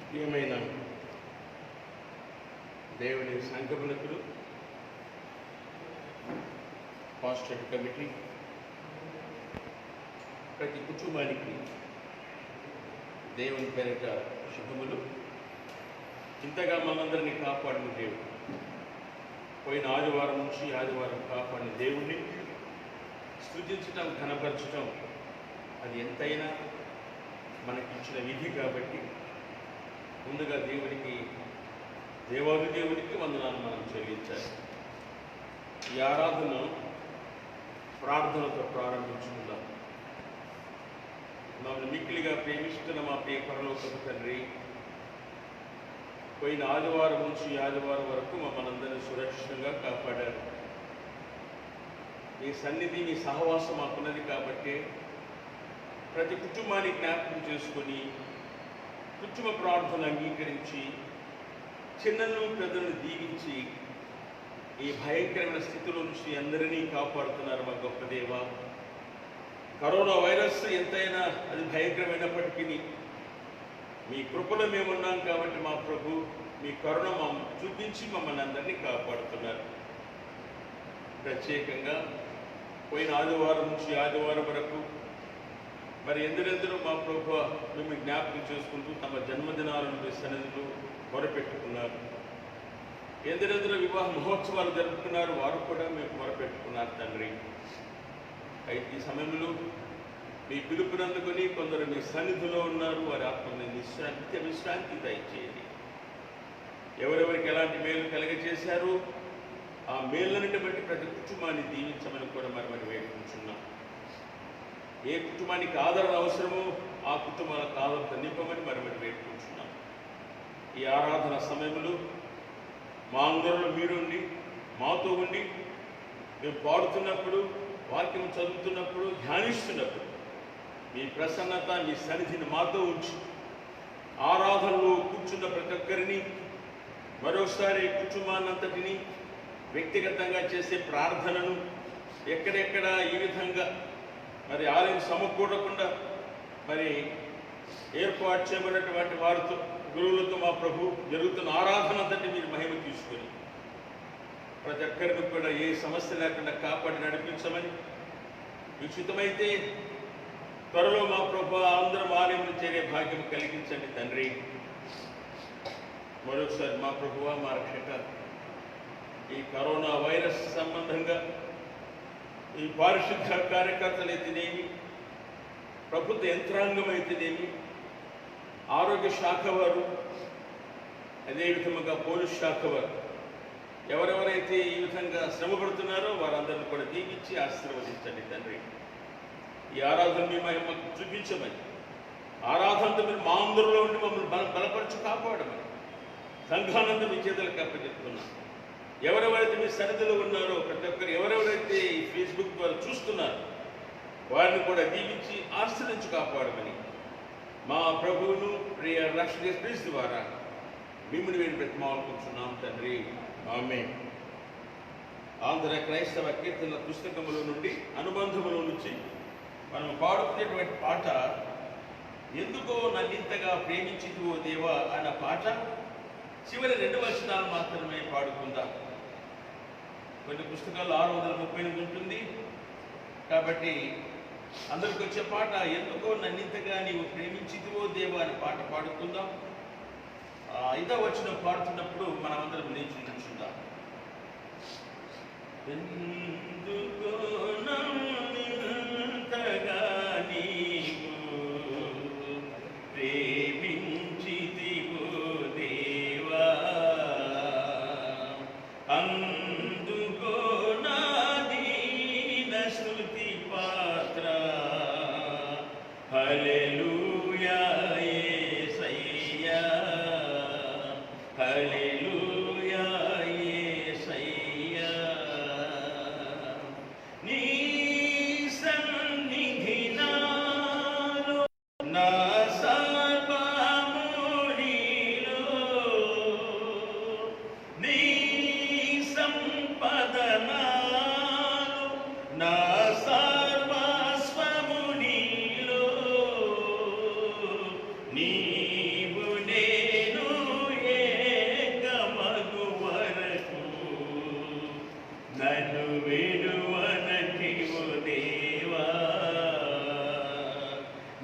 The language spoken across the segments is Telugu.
ప్రియమైన దేవుని సంఘములకు, పాస్టర్ కమిటీ, ప్రతి కుటుంబానికి దేవుని పేరిట శుభములు. ఇంతగా మనందరినీ కాపాడిన దేవుడు, పోయిన ఆదివారం నుంచి ఆదివారం కాపాడిన దేవుణ్ణి స్తుతించటం, ఘనపరచటం అది ఎంతైనా మనకిచ్చిన విధి. కాబట్టి ముందుగా దేవాది దేవునికి వందనాలు మనం చెల్లించాలి. ఈ ఆరాధన ప్రార్థనతో ప్రారంభించుకుందాం. మమ్మల్ని మిక్కిలిగా ప్రేమిస్తున్న మా ప్రియ పరలోకపు తండ్రి, పోయిన ఆదివారం నుంచి ఆదివారం వరకు మమ్మల్ని అందరినీ సురక్షితంగా కాపాడారు. మీ సన్నిధి, మీ సహవాసం మాకున్నది కాబట్టి ప్రతి కుటుంబాన్ని జ్ఞాపకం చేసుకొని కుటుంబ ప్రార్థన అంగీకరించి చిన్నను పెద్దలను దీవించి ఈ భయంకరమైన స్థితిలో నుంచి అందరినీ కాపాడుతున్నారు మా గొప్ప దేవ. కరోనా వైరస్ ఎంతైనా అది భయంకరమైనప్పటికీ మీ కృపలో మేమున్నాం కాబట్టి మా ప్రభు మీ కరుణ చూపించి మమ్మల్ని అందరినీ కాపాడుతున్నారు. ప్రత్యేకంగా పోయిన ఆదివారం నుంచి ఆదివారం వరకు మరి ఎందరెందరూ మా ప్రభు మిమ్మల్ని జ్ఞాపకం చేసుకుంటూ తమ జన్మదినాలను మీ సన్నిధిలో మొరపెట్టుకున్నారు. ఎందరెందరూ వివాహ మహోత్సవాలు జరుపుకున్నారు, వారు కూడా మేము మొరపెట్టుకున్నారు తండ్రి. అయితే ఈ సమయంలో మీ పిలుపునందుకొని కొందరు మీ సన్నిధిలో ఉన్నారు. వారి ఆత్మని విశ్రాంతి దయచేయండి. ఎవరెవరికి ఎలాంటి మేలు కలగజేశారో ఆ మేలులన్నిటి బట్టి ప్రతి కుటుంబాన్ని దీవించమని కూడా మరి వేడుకుంటున్నాం. ఏ కుటుంబానికి ఆదరణ అవసరమో ఆ కుటుంబాలకు ఆదరణ నింపమని మరి వేడుకుంటున్నాం. ఈ ఆరాధన సమయంలో మా అందరిలో మీరుండి మాతో ఉండి మేము పాడుతున్నప్పుడు, వాక్యం చదువుతున్నప్పుడు, ధ్యానిస్తున్నప్పుడు మీ ప్రసన్నత, మీ సన్నిధిని మాతో ఉంచి ఆరాధనలో కూర్చున్న ప్రతి ఒక్కరిని మరోసారి కుటుంబాన్నంతటిని వ్యక్తిగతంగా చేసే ప్రార్థనను ఎక్కడెక్కడ ఈ విధంగా మరి ఆలయం సమకూడకుండా మరి ఏర్పాటు చేయబడినటువంటి వారితో, గురువులతో మా ప్రభు జరుగుతున్న ఆరాధన అంతటి మీరు మహిమ తీసుకొని ప్రతి ఒక్కరికి కూడా ఏ సమస్య లేకుండా కాపాడి నడిపించమని, ఉచితమైతే త్వరలో మా ప్రభు అందరం ఆలయంలో చేరే భాగ్యం కలిగించండి తండ్రి. మరొకసారి మా ప్రభువా, మా రక్షక, ఈ కరోనా వైరస్ సంబంధంగా ఈ పారిశుద్ధ కార్యకర్తలు అయితేనేమి, ప్రభుత్వ యంత్రాంగం అయితేనేమి, ఆరోగ్య శాఖ వారు, అదేవిధంగా పోలీస్ శాఖ వారు, ఎవరెవరైతే ఈ విధంగా శ్రమపడుతున్నారో వారందరినీ కూడా దీవించి ఆశీర్వదించండి తండ్రి. ఈ ఆరాధన మీ మాకు చూపించమని, ఆరాధనతో మీరు మా అందరిలో ఉండి మమ్మల్ని బలపరచు కాపాడమని సంఘానందం మీ చేతులకు అప్పచెప్తున్నాం. ఎవరెవరైతే మీ సన్నిధిలో ఉన్నారో ప్రతి ఒక్కరు, ఎవరెవరైతే ఈ ఫేస్బుక్ ద్వారా చూస్తున్నారో వారిని కూడా దీవించి ఆశ్రయించి కాపాడమని మా ప్రభువును ప్రియ రక్షణ క్రీస్తు ద్వారా మిమ్మల్ని మేము బ్రతిమాలుకుంటున్నాం తండ్రి. ఆమేన్. ఆంధ్ర క్రైస్తవ కీర్తనల పుస్తకములో నుండి, అనుబంధములో నుంచి మనం పాడుకునేటువంటి పాట ఎందుకో నన్నింతగా ప్రేమించితివో దేవా అన్న పాట చివరి 2 వచనాలు మాత్రమే పాడుకుందాం. కొన్ని పుస్తకాల్లో 638 ఉంటుంది కాబట్టి అందరికి వచ్చే పాట ఎందుకో నన్నింతగా నీవు ప్రేమించితివో దేవా అని పాట పాడుకుందాం. 5వ వచనం పాడుతున్నప్పుడు మనం అందరం లేచి నిల్చుందాం. ఎందుకో నన్నింతగా నీవు ప్రేమించితివో దేవా, అందుకో నా దీన స్తుతి పాత్ర. హల్లెలూయా యేసయ్యా, హల్లెలూయా యేసయ్యా. నీ సన్నిధి నాలో, నా సర్వము నీలో, నీ సంపద నాలో, నా సర్వస్వము నీలో.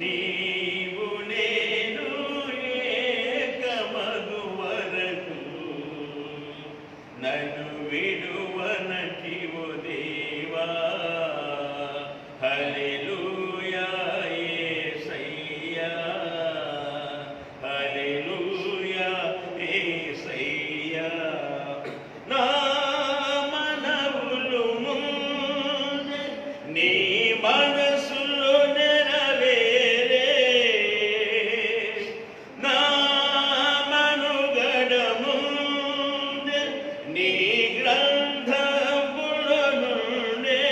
నీవు నేను ఏకమగు వరకు నన్ను విడువనటివు దేవా. హల్లెలూయా యేసయ్యా, హల్లెలూయా యేసయ్యా. నా మనవులు ముందే నీ మనసులో నెరవేరే, నా మనుగడ ముందే నీ గ్రంథములో నుండే.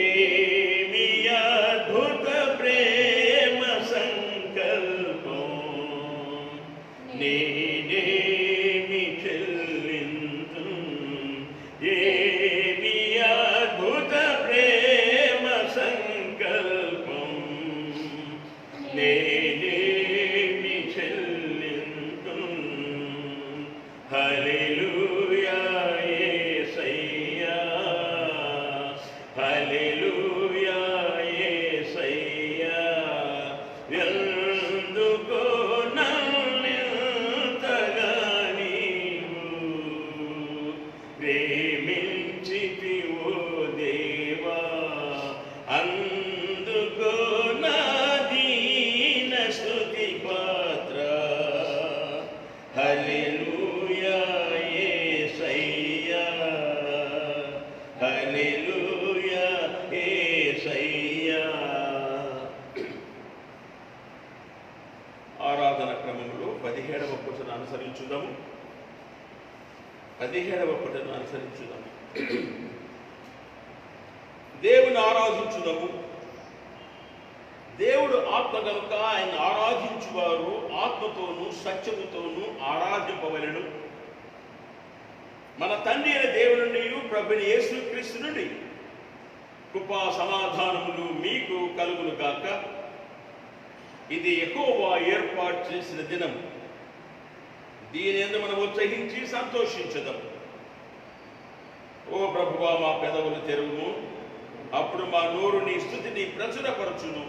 ఏమి అద్భుత ప్రేమ సంకల్పం, నేనేమి చెల్లింతు. ఏమి అద్భుత ప్రేమ సంకల్పం, నేనేమి చెల్లింతు. హల్లెలూయా యేసయ్యా, హల్లెలూయా యేసయ్యా. ఎందుకో నన్నెంతగా నీవు ప్రేమించితివో దేవా. అందుకో నా దీన స్తుతి పాత్ర. హల్లెలూయా యేసయ్యా, హల్లెలూయా యేసయ్యా. ఆరాధన క్రమంలో 17వ పుటను అనుసరించుదాము. 17వ పుటను అనుసరించుదాము. దేవుని ఆరాధించుదాము. దేవుడు ఆత్మ కనుక ఆయన ఆరాధించువారు ఆత్మతోనూ సత్యముతోనూ ఆరాధింపవలెను. మన తండ్రి అయిన దేవుని నుండి ప్రభువైన యేసుక్రీస్తు నుండి కృపా సమాధానములు మీకు కలుగును గాక. ఇది యెహోవా ఏర్పాటు చేసిన దినం, దీని యందు మనం ఉత్సహించి సంతోషించదాం. ఓ ప్రభువా, మా పెదవులు తెరువుము, అప్పుడు మా నోరు నీ స్తుతిని ప్రచురపరచును.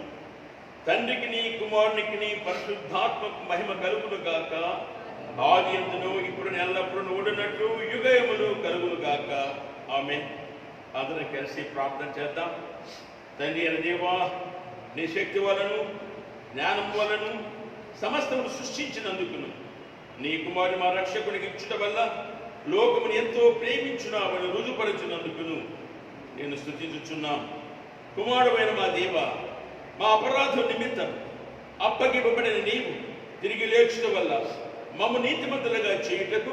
తండ్రికి నీ కుమారునికి నీ పరిశుద్ధాత్మకు మహిమ కలుగును గాక. ఆది యందును ఇప్పుడు ఎల్లప్పుడూ ఉండునట్లు యుగయములు కలుగును గాక. ఆమేన్. అందరం కలిసి ప్రార్థన చేద్దాం. తండ్రి అయిన దేవా, నీ శక్తి వలను జ్ఞానం వలను సమస్తము సృష్టించినందుకును, నీ కుమారుని మా రక్షకునికి ఇచ్చుట వల్ల లోకముని ఎంతో ప్రేమించున్నామని రుజుపరచునందుకును నేను స్తుతించుచున్నాం. కుమారుడైన మా దేవ, మా అపరాధం నిమిత్తం అప్పగివ్వబడిన నీవు తిరిగి లేచుట వల్ల మమ్ము నీతిమంతులుగా చేయుటకు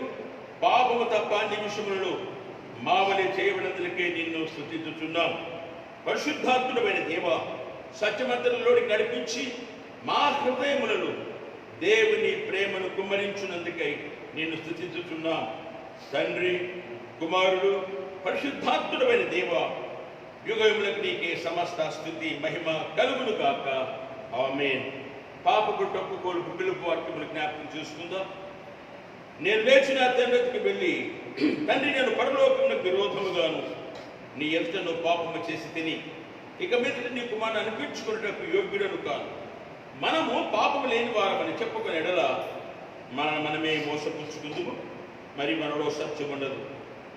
పాపము తప్ప అన్ని విషయములలో మావలే చేయబడినందులకే నిన్ను స్తుతించుచున్నాం. పరిశుద్ధాత్ముడైన దేవ, సత్యమంతరంలోనికి నడిపించి మా హృదయములను దేవుని ప్రేమను కుమ్మరించునందుకై నిన్ను స్తుతించుచున్నాం. తండ్రి, కుమారుడు, పరిశుద్ధాత్ముడైన దేవ, యుగములకు నీకే సమస్త స్తుతి మహిమ కలుగును గాక. ఆమేన్. పాపకు టొప్పుకోలుకు పిలుపు వాక్యములు జ్ఞాపకం చేసుకుందాం. నేను లేచిన తండ్రికి వెళ్ళి, తండ్రి, నేను పరలోకమునకు విరోధముగాను నీ ఎదుటను పాపము చేసి తిని ఇక మీద నీ కుమారుని అనిపించుకున్నటకు యోగ్యుడను కాను. మనము పాపము లేని వారమని చెప్పుకునే ఎడల మనమే మోసపుచ్చుకుందుము, మరి మనలో సత్యం ఉండదు.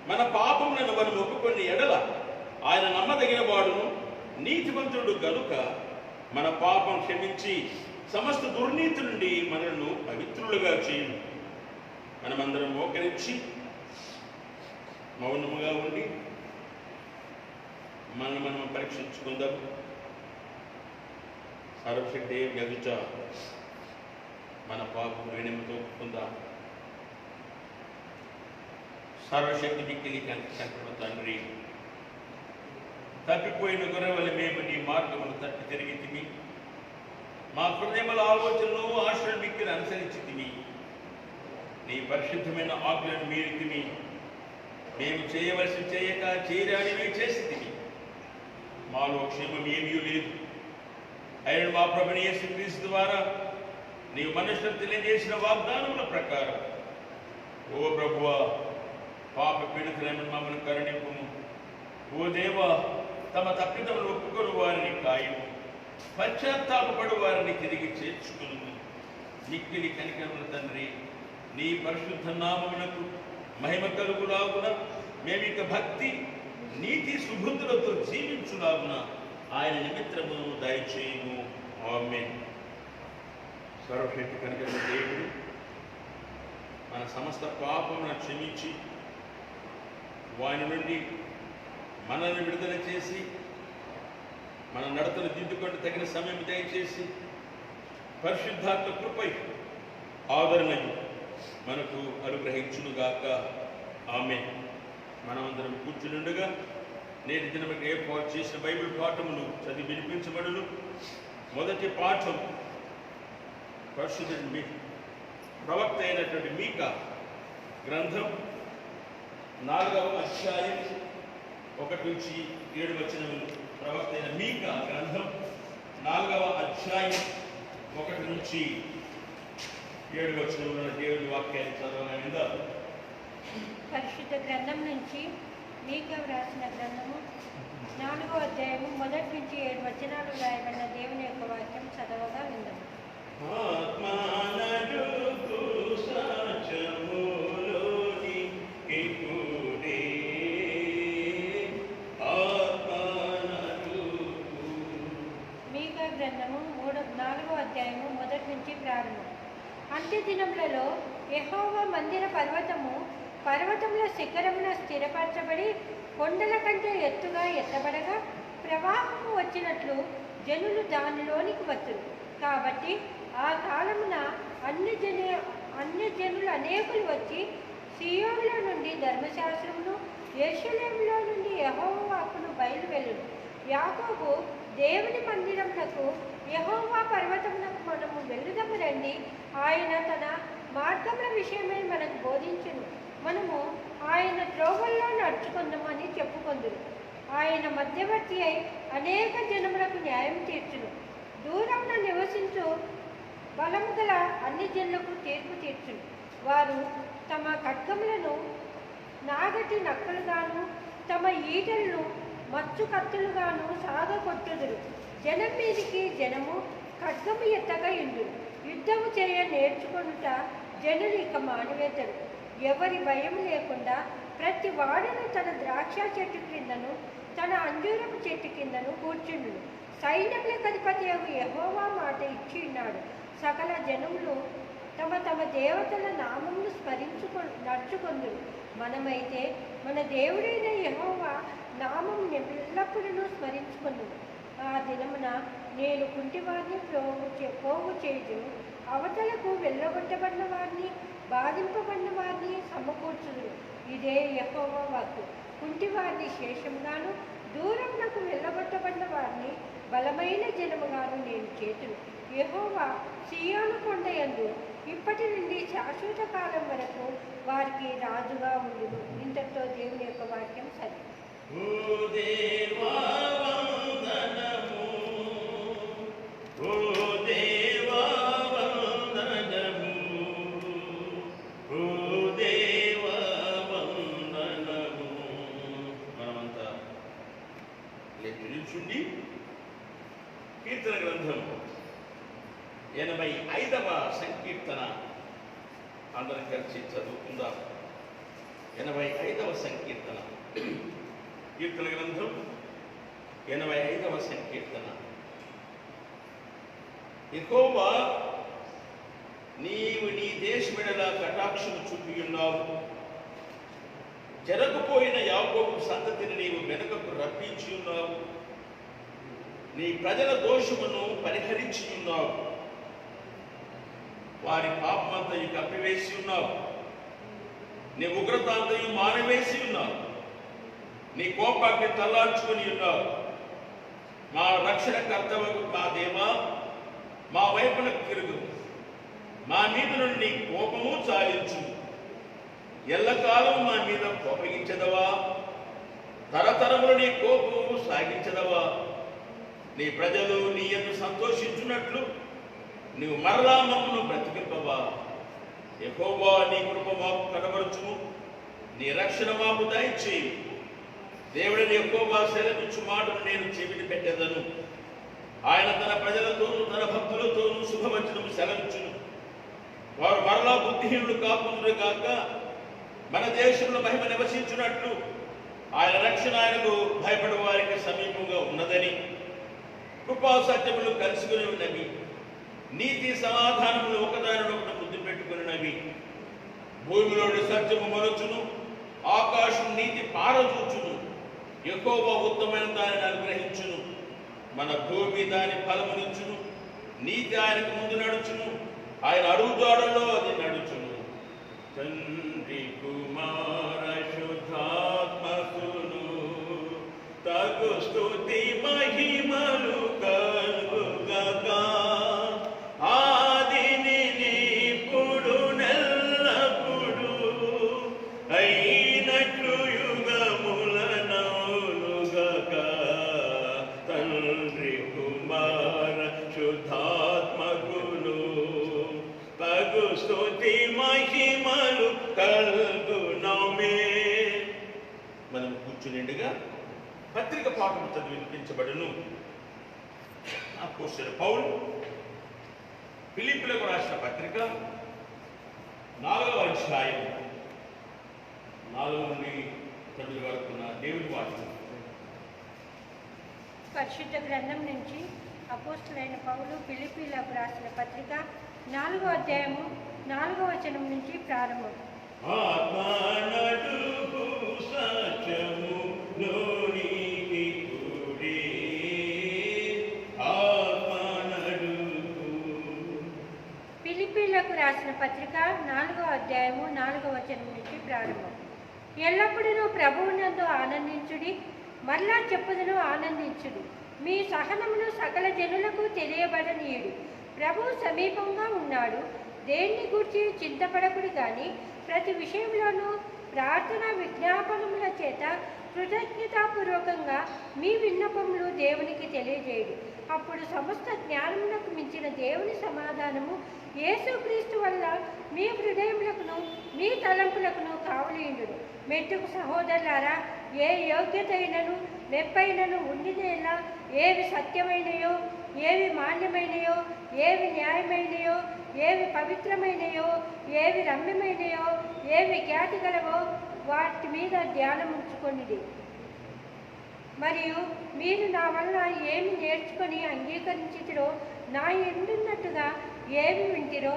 మన పాపములను మనం ఒప్పుకునే ఎడల ఆయన నమ్మదగిన వాడును నీతిమంతుడు గనుక మన పాపం క్షమించి సమస్త దుర్నీతి నుండి మనలను పవిత్రులుగా చేయను. మనమందరం మోకరించి మౌనముగా ఉండి మనం పరీక్షించుకుందాం. సర్వశక్తి ఎదుట మన పాపం వినయంతో ఒప్పుకుందాం. సర్వశక్తి మిక్కిలి కనిపించిన తండ్రి, తప్పిపోయిన గొర్రెవల మేము నీ మార్గమును తప్పి తిరిగి తిమి, మా హృదయముల ఆలోచనలు ఆశలు మిక్కిలి అనుసరించి తిమి, నీ పరిశుద్ధమైన ఆజ్ఞలను మీరి తిమి, మేము చేయవలసి చేయక చేయరానివి చేసి తిమి, మాలో క్షేమం ఏమీ లేదు. ఆయన మా ప్రభుని యేసుక్రీస్తు ద్వారా నీవు మనుషులకు తెలియజేసిన వాగ్దానముల ప్రకారం ఓ ప్రభువా, పాప పీడితులైన మమ్మల్ని కరుణింపుము. ఓ దేవా, తమ తప్పిదములు ఒప్పుకొని వారిని కాయము. పశ్చాత్తాపపడు వారిని తిరిగి చేర్చుకును. మిక్కిలి కనికరముల తండ్రి, నీ పరిశుద్ధ నామమునకు మహిమ కలుగులాగున మేమిక భక్తి నీతి సుబుద్ధులతో జీవించులాగున ఆయన నిమిత్తమును దయచేయుము. ఆమేన్. సర్వశక్తి కనికరముల దేవుడు మన సమస్త పాపములను క్షమించి వాని నుండి మనల్ని విడుదల చేసి మన నడతను దిద్దుకొని తగిన సమయం దయచేసి పరిశుద్ధాత్మ కృపై ఆదరణను మనకు అనుగ్రహించునుగాక. ఆమేన్. మనమందరం కూర్చునుండగా నేటి దినముకు ఏర్పాటు చేసిన బైబిల్ పాఠములు చదివి వినిపించబడును. మొదటి పాఠం పరిశుద్ధుడి ప్రవక్త అయినటువంటి మీకా గ్రంథం 4వ అధ్యాయం 1 నుంచి 7 వచనములు. ప్రవక్త అయిన మీకా గ్రంథం 4వ అధ్యాయం 1 నుంచి 7 వచనముల దేవుని వాక్యాన్ని చదవగా పరిశుద్ధ గ్రంథం నుంచి మీకా వ్రాసిన గ్రంథము 4వ అధ్యాయము 1 నుంచి 7 వచనాలు రాయబడిన దేవుని యొక్క వాక్యం చదవగా విందాము. మీకా గ్రంథము 4వ అధ్యాయము 1 నుంచి ప్రారంభం. అంత్య దినములలో యెహోవా మందిర పర్వతముల శిఖరమున స్థిరపరచబడి కొండల కంటే ఎత్తుగా ఎత్తబడగా ప్రవాహము వచ్చినట్లు జనులు దానిలోనికి వచ్చును. కాబట్టి ఆ కాలమున అన్యజనులు అనేకులు వచ్చి సీయోనులో నుండి ధర్మశాస్త్రమును, యెరూషలేములో నుండి యెహోవా వాక్కును బయలువెళ్ళును. యాకోబు దేవుని మందిరమునకు, యెహోవా పర్వతమునకు మనము వెళ్ళుదము రండి. ఆయన తన మార్గముల విషయమై మనకు బోధించును. మనము ఆయన త్రోవల్లో నడుచుకుందామని చెప్పుకొందురు. ఆయన మధ్యవర్తి అయి అనేక జనములకు న్యాయం తీర్చును. దూరమున నివసించు బలము గల అన్ని జనులకు తీర్పు తీర్చును. వారు తమ ఖడ్గములను నాగటి నక్కలుగాను తమ ఈటలను మచ్చు కత్తులుగాను సాగకొట్టుదురు. జనం మీదికి జనము ఖడ్గము ఎత్తగా ఇందురు. యుద్ధము చేయ నేర్చుకొనుట జనులు ఇక మానివేతరు. ఎవరి భయం లేకుండా ప్రతి వాడును తన ద్రాక్ష చెట్టు క్రిందను తన అంజూరపు చెట్టు కిందను కూర్చుండు. సైన్యములకు అధిపతి యెహోవా మాట ఇచ్చి ఉన్నాడు. సకల జనములు తమ తమ దేవతల నామమును నడుచుకొందురు. మనమైతే మన దేవుడైన యెహోవా నామము ఎల్లప్పుడూ స్మరించుకొందుము. ఆ దినమున నేను కుంటివారిని పోగు చేయుదు, అవతలకు వెళ్ళగొట్టబడిన వారిని, బాధింపబడిన వారిని సమకూర్చుదు. ఇదే యెహోవా వాక్కు. కుంటివారిని శేషముగాను, దూరమునకు వెళ్ళగొట్టబడిన వారిని బలమైన జనముగాను నేను చేతును. యెహోవా సీయోను కొండయందు ఇప్పటి నుండి శాశ్వత కాలం వరకు వారికి రాజుగా ఉండును. ఇంతటితో దేవుని యొక్క వాక్యం సరి. మనమంతా నిల్చుండి కీర్తన గ్రంథం 85వ సంకీర్తన అందరం కలిసి చదువుకుందాం. 85వ సంకీర్తన, కీర్తన గ్రంథం 85వ సంకీర్తన. యెహోవా, నీవు నీ దేశమెడల కటాక్షము చూపి ఉన్నావు. జరగపోయిన యాకోబు సంతతిని నీవు వెనుకకు రప్పించి ఉన్నావు. నీ ప్రజల దోషమును పరిహరించి ఉన్నావు. వారి పాపమంతయు కప్పివేసి ఉన్నావు. నీ ఉగ్రతాంతయు మానవేసి ఉన్నావు. నీ కోపాన్ని తల్లార్చుకుని ఉన్నావు. మా రక్షణ కర్తవ్యం మా దేవా, మా వైపునకు తిరుగు. మా మీద నుండి నీ కోపము చాలించు. ఎల్లకాలం మా మీద కోపగించదవా? తరతరములు నీ కోపము సాగించదవా? నీ ప్రజలు నీ యందు సంతోషించున్నట్లు నీవు మరలా మమ్మను బ్రతికింపవా? యెహోవా, నీ కృప మాకు కనబరుచుము. నీ రక్షణ మాకు దయచేయి. దేవుడిని యెహోవా సెలవిచ్చు మాటను నేను చెవిని పెట్టెదను. ఆయన తన ప్రజలతోనూ తన భక్తులతోనూ శుభవచనము సెలవించును. వారు మరలా బుద్ధిహీనులు కాకుండా కాక మన దేశంలో మహిమ నివసించున్నట్లు ఆయన రక్షణ ఆయనకు భయపడే వారికి సమీపంగా ఉన్నదని, కృపా సత్యములు కలుసుకుని ఉన్నవి, నీతి సమాధానములు ఒకదానినొకటి ముద్దు పెట్టుకున్నవి. భూమిలోని సత్యము మరచును, ఆకాశం నీతి పారదూచును. యెహోవా ఉత్తమైన దానిని అనుగ్రహించును. మన భూమి దాని ఫలమునిచ్చును. నీతి ఆయనకు ముందు నడుచును, ఆయన అడుగుదాడలో అది నడుచును. తండ్రి కుమార శుద్ధాత్మకును తగు స్తుతి మహిమలు కలుగుగాక. ఆదిని ఇప్పుడు నెల్లప్పుడు అయినట్లు యుగములనౌలుగాక. తండ్రి కుమార శుద్ధాత్మకును తగు స్తుతి మహిమలు కలుగునమే. మనం కూర్చునిండుగా పత్రిక పాఠం చదివి వినిపించబడును. అపోస్తలుడైన పౌలు ఫిలిప్పీయులకు రాసిన పత్రిక 4వ అధ్యాయం 4 నుండి 9 వరకు ఉన్న దేవుని వాక్యం. పరిశుద్ధ గ్రంథం నుంచి అపోస్తలుడైన పౌలు ఫిలిప్పీయులకు రాసిన పత్రిక 4వ అధ్యాయము 4వ వచనం నుంచి ప్రారంభం. ఆత్మనడుగు సత్యము లోనికి కూడి ఆత్మనడుగు. ఫిలిప్పీయులకు రాసిన పత్రిక 4వ అధ్యాయము 4వ వచనం నుంచి ప్రారంభం. ఎల్లప్పుడూ ప్రభువునందు ఆనందించుడి. మరలా చెప్పుదును, ఆనందించుడు. మీ సహనమును సకల జనులకు తెలియబడనీయుడు. ప్రభువు సమీపంగా ఉన్నాడు. దేన్ని గూర్చి చింతపడకుడు కానీ ప్రతి విషయంలోనూ ప్రార్థన విజ్ఞాపనముల చేత కృతజ్ఞతాపూర్వకంగా మీ విన్నపములు దేవునికి తెలియజేయుడు. అప్పుడు సమస్త జ్ఞానములకు మించిన దేవుని సమాధానము యేసుక్రీస్తు వల్ల మీ హృదయములకును మీ తలంపులకును కావలియుండును. మెట్టుకు సహోదరులారా, ఏ యోగ్యత అయినను మెప్పైనను ఉండినేలా, ఏవి సత్యమైనయో, ఏవి మాన్యమైనయో, ఏవి న్యాయమైనయో, ఏవి పవిత్రమైనయో, ఏవి రమ్యమైనయో, ఏవి ఖ్యాతి గలవో వాటి మీద ధ్యానం ఉంచుకొనిది. మరియు మీరు నా వలన ఏమి నేర్చుకొని అంగీకరించితిరో, నా ఎందున్నట్టుగా ఏవి వింటిరో,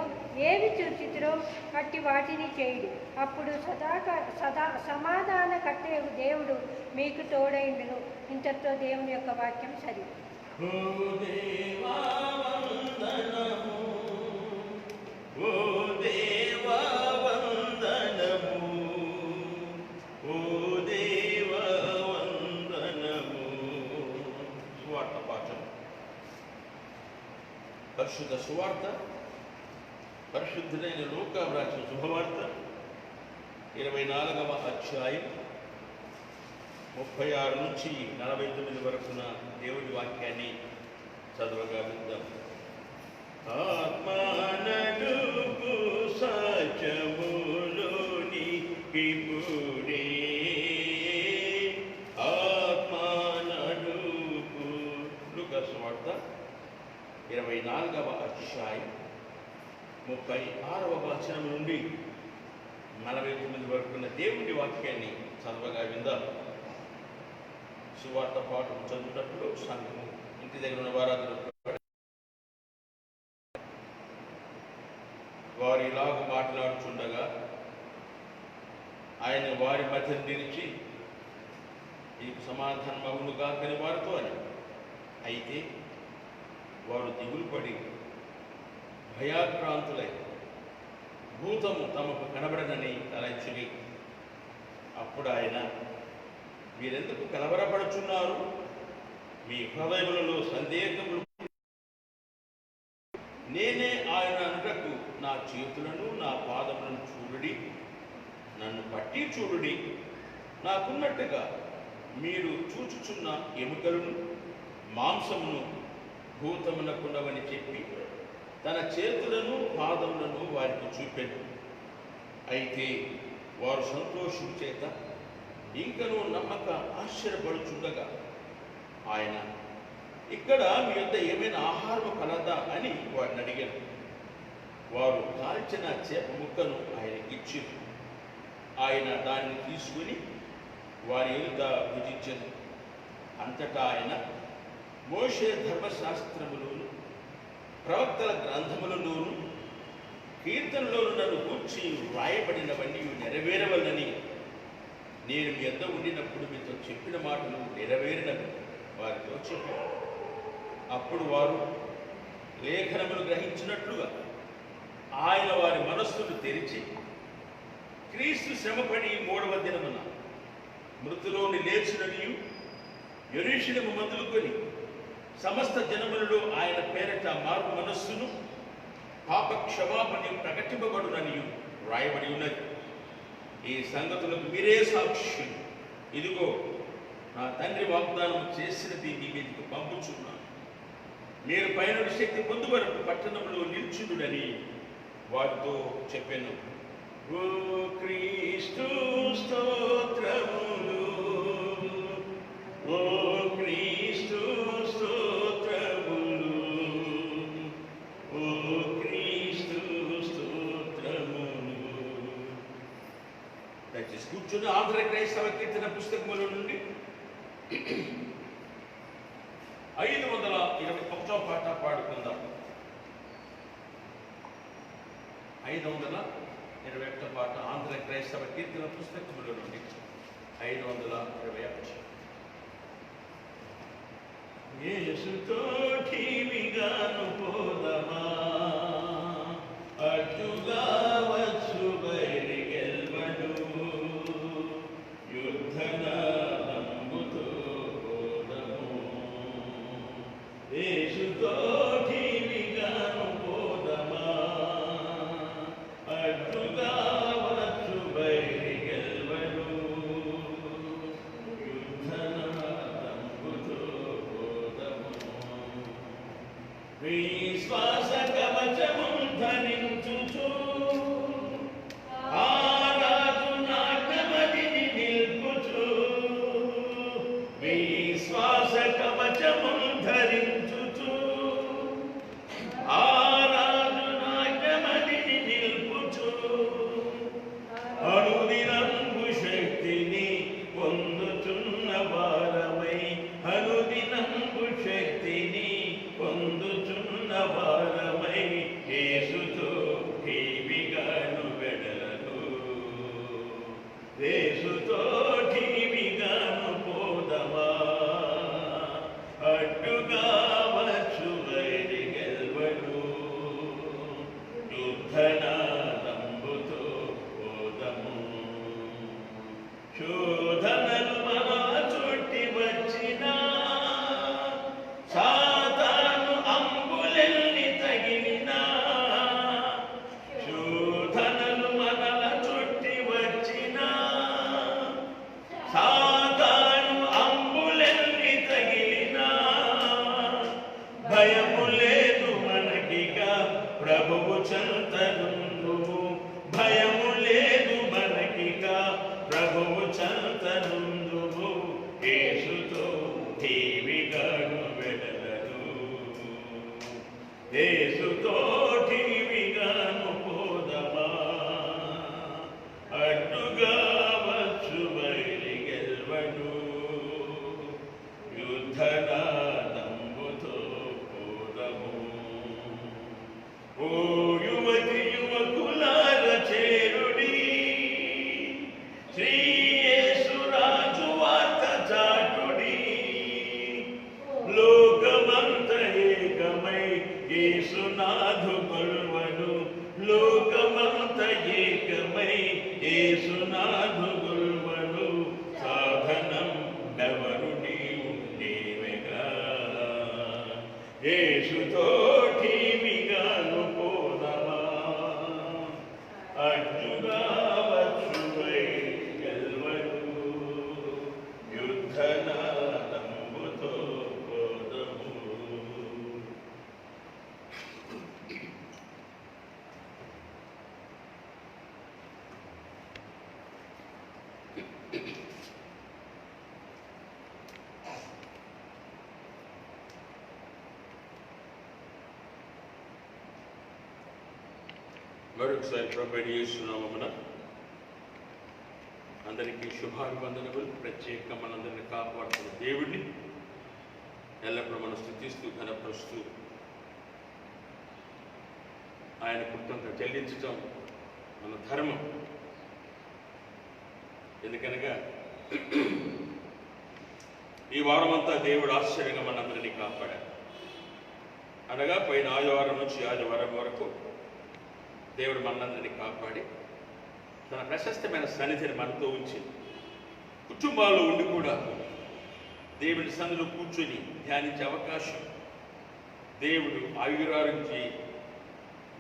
ఏవి చూచితిరో అట్టి వాటిని చేయుడి. అప్పుడు సమాధాన కట్టే దేవుడు మీకు తోడైండును. ఇంతటితో దేవుని యొక్క వాక్యం సరి. ఓ దేవా వందనము, ఓ దేవా వందనము, ఓ దేవా వందనము. సువార్త పాఠం. పరిశుద్ధ సువార్త పరిశుద్ధుడైన లూకా వ్రాసిన శుభవార్త 24వ అధ్యాయం 36 నుంచి 49 వరకున్న దేవుడి వాక్యాన్ని చదవగా విందాం. ఆత్మనడుగు సత్యములోనికి కూడి ఆత్మనడుగు. లూకా సువార్త 24వ అధ్యాయం 36వ వచనం నుండి 49 వరకున్న దేవుడి వాక్యాన్ని చదవగా విందాం. సువార్త పాఠం చదువుటప్పుడు సంఘము ఇంటి దగ్గర ఉన్న వారందరూ వారు ఇలాగ మాట్లాడుచుండగా ఆయన వారి మధ్య నిలిచి, నీకు సమాధానం అవునుగా కాని వారితో అని. అయితే వారు దిగులు పడి భయాక్రాంతులై భూతము తమకు కనబడనని తలంచిరి. అప్పుడు ఆయన, మీరెందుకు కలవరపడుచున్నారు? మీ హృదయములలో సందేహములు నేనే ఆయన అనుటకు నా చేతులను నా పాదములను చూడుడి, నన్ను పట్టి చూడుడి. నాకున్నట్టుగా మీరు చూచుచున్న ఎముకలను మాంసమును భూతమునకున్నవని చెప్పి తన చేతులను పాదములను వారికి చూపెను. అయితే వారు సంతోషం చేత ఇంకనూ నమ్మక ఆశ్చర్యపడుచుండగా ఆయన ఇక్కడ మీ యొద్ద ఏమైనా ఆహారం కలదా అని వారిని అడిగాను. వారు కాల్చిన చేప ముక్కను ఆయనకి ఇచ్చారు. ఆయన దాన్ని తీసుకుని వారి ఎదుట భుజించారు. అంతటా ఆయన, మోషే ధర్మశాస్త్రములోను ప్రవక్తల గ్రంథములలోను కీర్తనలోను నన్ను గూర్చి వ్రాయబడినవన్నీ నెరవేరవలని నేను మీ యొద్ద ఉండినప్పుడు మీతో చెప్పిన మాటలు నెరవేరినవి వారితో చెప్పారు. అప్పుడు వారు లేఖనములు గ్రహించినట్లుగా ఆయన వారి మనస్సును తెరిచి, క్రీస్తు శ్రమపడి 3వ దినమున మృతులోని లేచిననియు యెరూషలేము మొదలుకొని సమస్త జనములలో ఆయన పేరట మారు మనస్సును పాప క్షమాపణ ప్రకటింపబడుననియు వ్రాయబడి ఉన్నది. ఈ సంగతులకు మీరే సాక్షులు. ఇదిగో, నా తండ్రి వాగ్దానం చేసినది మీ మీదకి పంపుచున్నాను. మీరు పైనుండి శక్తి పొందు వరకు పట్టణంలో నిల్చుండునని వారితో చెప్పాను. ఓ క్రీస్తు స్తోత్రములు, ఓ క్రీస్తు స్తోత్రములు, ఓ క్రీస్తు స్తోత్రములు. దయచేసి కూర్చుని ఆంధ్ర క్రైస్తవ కీర్తన పుస్తకముల నుండి 521వ పాట పాడుకుందాం. 521 పాట ఆంధ్ర క్రైస్తవ కీర్తన పుస్తకముల నుండి 521. యేసుతో ఠీవిగాను పోదమా, అడ్డుగా వచ్చు బయలు గెల్వను, యుద్ధనాదంబుతో పోదము. యేసుతో ఠీవిగాను పోదమా, అడ్డుగా వచ్చు బయలు గెల్వను, యుద్ధనాదంబుతో పోదము. విశ్వాస కవచము ధరించుచు ఆరాధు నాట్యమదిని నిల్పుచు, విశ్వాస కవచము ధరించుచు ఆరాధు నాట్యమదిని నిల్పుచు, అనుదినంబు శక్తిని పొందుచున్న వారమై, అనుదినంబు శక్తిని పొందుచున్న వారమై, యేసుతో ఠీవిగాను వెడలను, యేసుతో ఠీవిగాను పోదమా, అడ్డుగా వచ్చు వైరి గెల్వను, యుద్ధనాదంబుతో పోదము. శోధనలు మన చుట్టి వచ్చినా, సాతాను అంబులెల్ని తగిలినా, శోధనలు మనల చుట్టి వచ్చినా, సాతాను అంబులెల్ని తగిలినా, భయము లేదు మనకిగా ప్రభువు చెంతనుందుము, భయము లేదు మనకిగా ప్రభువు చెంతనుందుము, యేసుతో ఠీవిగాను వెడలను, యేసుతో ఠీవిగాను పోదమా, అడ్డుగా వచ్చు వైరి గెల్వను, యుద్ధనాదంబుతో పోదము. ఓ యువతి యువకులార చేరుడి, శ్రీ యేసురాజు వార్త చాటుడి, లోకమంత ఏకమై యేసునాథు కొల్వను, లోకమంత ఏకమై యేసునాథు కొల్వను, సాధనం ఎవరు నీవు నీవేగా, యేసుతో ఠీవిగాను పోదమా, అడ్డుగా వచ్చు వైరి గెల్వను, యుద్ధనాదంబుతో పోదము. మరొకసారి ప్రభువైన యేసు నామమున అందరికీ శుభాభివందనములు. ప్రత్యేకంగా మనందరినీ కాపాడుతున్న దేవుడిని ఎల్లప్పుడూ మనం స్తుతిస్తూ ఘనపరుస్తూ ఆయన కృతజ్ఞత చెల్లించటం మన ధర్మం. ఎందుకనగా ఈ వారమంతా దేవుడు ఆశ్చర్యంగా మనందరినీ కాపాడాడు. అనగా పోయిన ఆదివారం నుంచి ఆదివారం వరకు దేవుడు మనందరినీ కాపాడి తన ప్రశస్తమైన సన్నిధిని మనతో ఉంచి కుటుంబాల్లో ఉండి కూడా దేవుని సన్నిధిలో కూర్చొని ధ్యానించే అవకాశం దేవుడు ఆయురారించి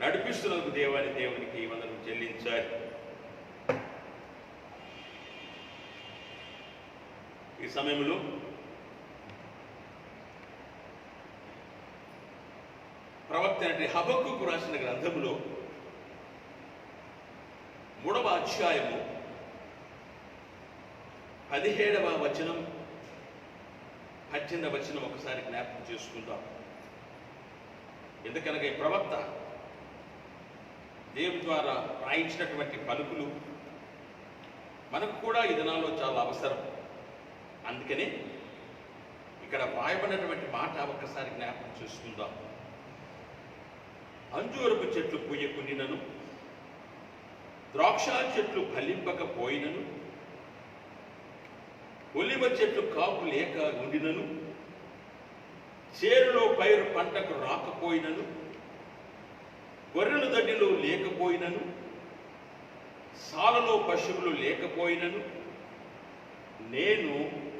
నడిపిస్తున్నందుకు దేవునికి వందనం చెల్లించాలి. ఈ సమయంలో ప్రవక్త అంటే హబక్కూకు రాసిన గ్రంథంలో 3వ అధ్యాయము 17వ వచనం 18వ వచనం ఒకసారి జ్ఞాపకం చేసుకుందాం. ఎందుకనగా ఈ ప్రవక్త దేవుని ద్వారా రాయించినటువంటి పలుకులు మనకు కూడా ఈ దినాల్లో చాలా అవసరం. అందుకనే ఇక్కడ వ్రాయబడినటువంటి మాట ఒక్కసారి జ్ఞాపకం చేసుకుందాం. అంజూరపు చెట్లు పూయకునినను, ద్రాక్ష చెట్లు ఫలింపకపోయినను, ఒలివ చెట్లు కాపు లేక ఉండినను, చేరులో పైరు పంటకు రాకపోయినను, గొర్రెల దడ్డిలో లేకపోయినను, సాలలో పశువులు లేకపోయినను, నేను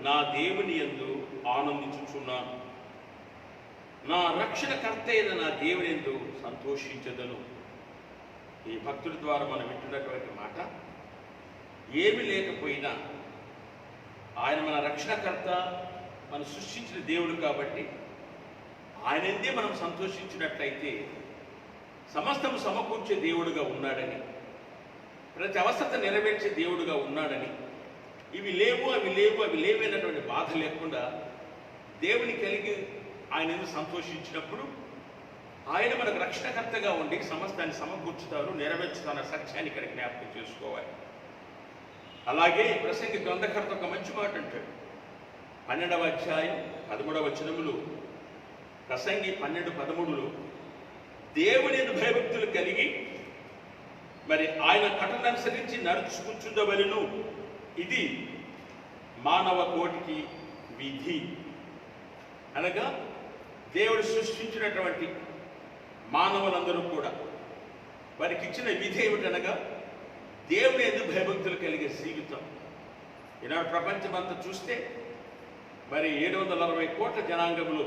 నా దేవుని యందు ఆనందించుచున్నాను. నా రక్షణకర్త అయిన నా దేవుని యందు సంతోషించదను. ఈ భక్తుడి ద్వారా మనం వింటున్నటువంటి మాట, ఏమి లేకపోయినా ఆయన మన రక్షణకర్త, మనం సృష్టించిన దేవుడు కాబట్టి ఆయన ఎందే మనం సంతోషించినట్లయితే సమస్తము సమకూర్చే దేవుడుగా ఉన్నాడని, ప్రతి అవసరత నెరవేర్చే దేవుడుగా ఉన్నాడని, ఇవి లేవు అవి లేవు అవి లేవైనటువంటి బాధ లేకుండా దేవుని కలిగి ఆయన ఎందుకు సంతోషించినప్పుడు ఆయన మనకు రక్షణకర్తగా ఉండి సమస్తాన్ని సమకూర్చుతారు, నెరవేర్చుతారు అన్న సత్యాన్ని ఇక్కడ జ్ఞాపకం చేసుకోవాలి. అలాగే ప్రసంగి గ్రంథకర్త ఒక మంచి మాట అంటాడు. 12వ అధ్యాయం 13వ వచనములు, ప్రసంగి 12:13లో దేవుని భయభక్తులు కలిగి మరి ఆయన కట్టలను అనుసరించి నడుచుకుంటుండవలెను, ఇది మానవ కోటికి విధి. అనగా దేవుడు సృష్టించినటువంటి మానవులందరూ కూడా వారికి ఇచ్చిన విధి ఏమిటనగా దేవుని యందు భయభక్తులు కలిగే జీవితం. ఈనాడు ప్రపంచమంతా చూస్తే మరి 740 కోట్ల జనాంగంలో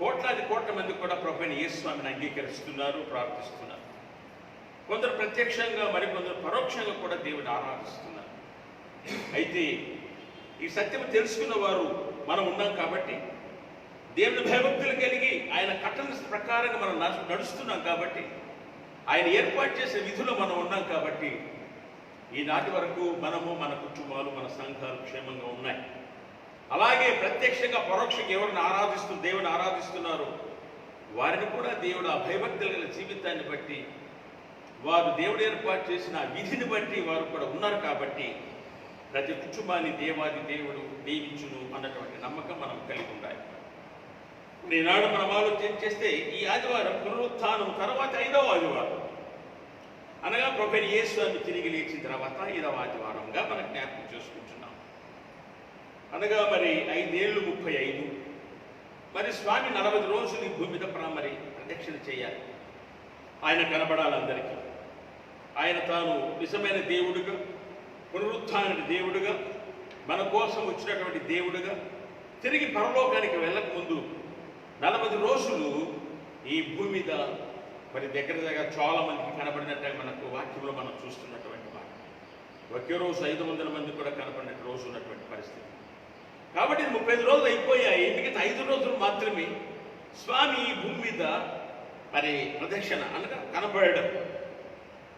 కోట్లాది కోట్ల మంది కూడా ప్రభువైన యేసుస్వామిని అంగీకరిస్తున్నారు, ప్రార్థిస్తున్నారు. కొందరు ప్రత్యక్షంగా, మరికొందరు పరోక్షంగా కూడా దేవుని ఆరాధిస్తున్నారు. అయితే ఈ సత్యం తెలుసుకున్న వారు మనం ఉన్నాం కాబట్టి, దేవుని భయభక్తులు కలిగి ఆయన కట్టల ప్రకారంగా మనం నడుస్తున్నాం కాబట్టి, ఆయన ఏర్పాటు చేసే విధులు మనం ఉన్నాం కాబట్టి ఈనాటి వరకు మనము, మన కుటుంబాలు, మన సంఘాలు క్షేమంగా ఉన్నాయి. అలాగే ప్రత్యక్షంగా పరోక్షంగా ఎవరిని దేవుని ఆరాధిస్తున్నారో వారిని కూడా దేవుడు ఆ భయభక్తులు గల జీవితాన్ని బట్టి, వారు దేవుడు ఏర్పాటు చేసిన విధిని బట్టి వారు కూడా ఉన్నారు కాబట్టి ప్రతి కుటుంబాన్ని దేవాది దేవుడు దీవించును అన్నటువంటి నమ్మకం మనం కలిగి ఉండాలి. ఈనాడు మనం ఆలోచన చేస్తే ఈ ఆదివారం పునరుత్థానం తర్వాత 5వ ఆదివారం, అనగా ప్రభువైన యేసుని తిరిగి లేచిన తర్వాత 5వ ఆదివారంగా మనం జ్ఞాపకం చేసుకుంటున్నాం. అనగా మరి 5 ఏళ్ళు 35, మరి స్వామి 40 రోజులు ఈ భూమి మీద మరి ప్రదక్షిణ చేయాలి. ఆయన కనబడాలి అందరికీ. ఆయన తాను నిజమైన దేవుడుగా, పునరుత్థాన దేవుడుగా, మన కోసం వచ్చినటువంటి దేవుడుగా తిరిగి పరలోకానికి వెళ్ళక ముందు 40 రోజులు ఈ భూమి మీద మరి దగ్గర చాలా మందికి కనబడినట్టు మనకు వాక్యంలో మనం చూస్తున్నటువంటి మాట. ఒకే రోజు 500 మంది కూడా కనబడినట్టు రోజు ఉన్నటువంటి పరిస్థితి. కాబట్టి 35 రోజులు అయిపోయాయి. మిగతా 5 రోజులు మాత్రమే స్వామి ఈ భూమి మీద మరి ప్రదక్షిణ అనగా కనబడడం.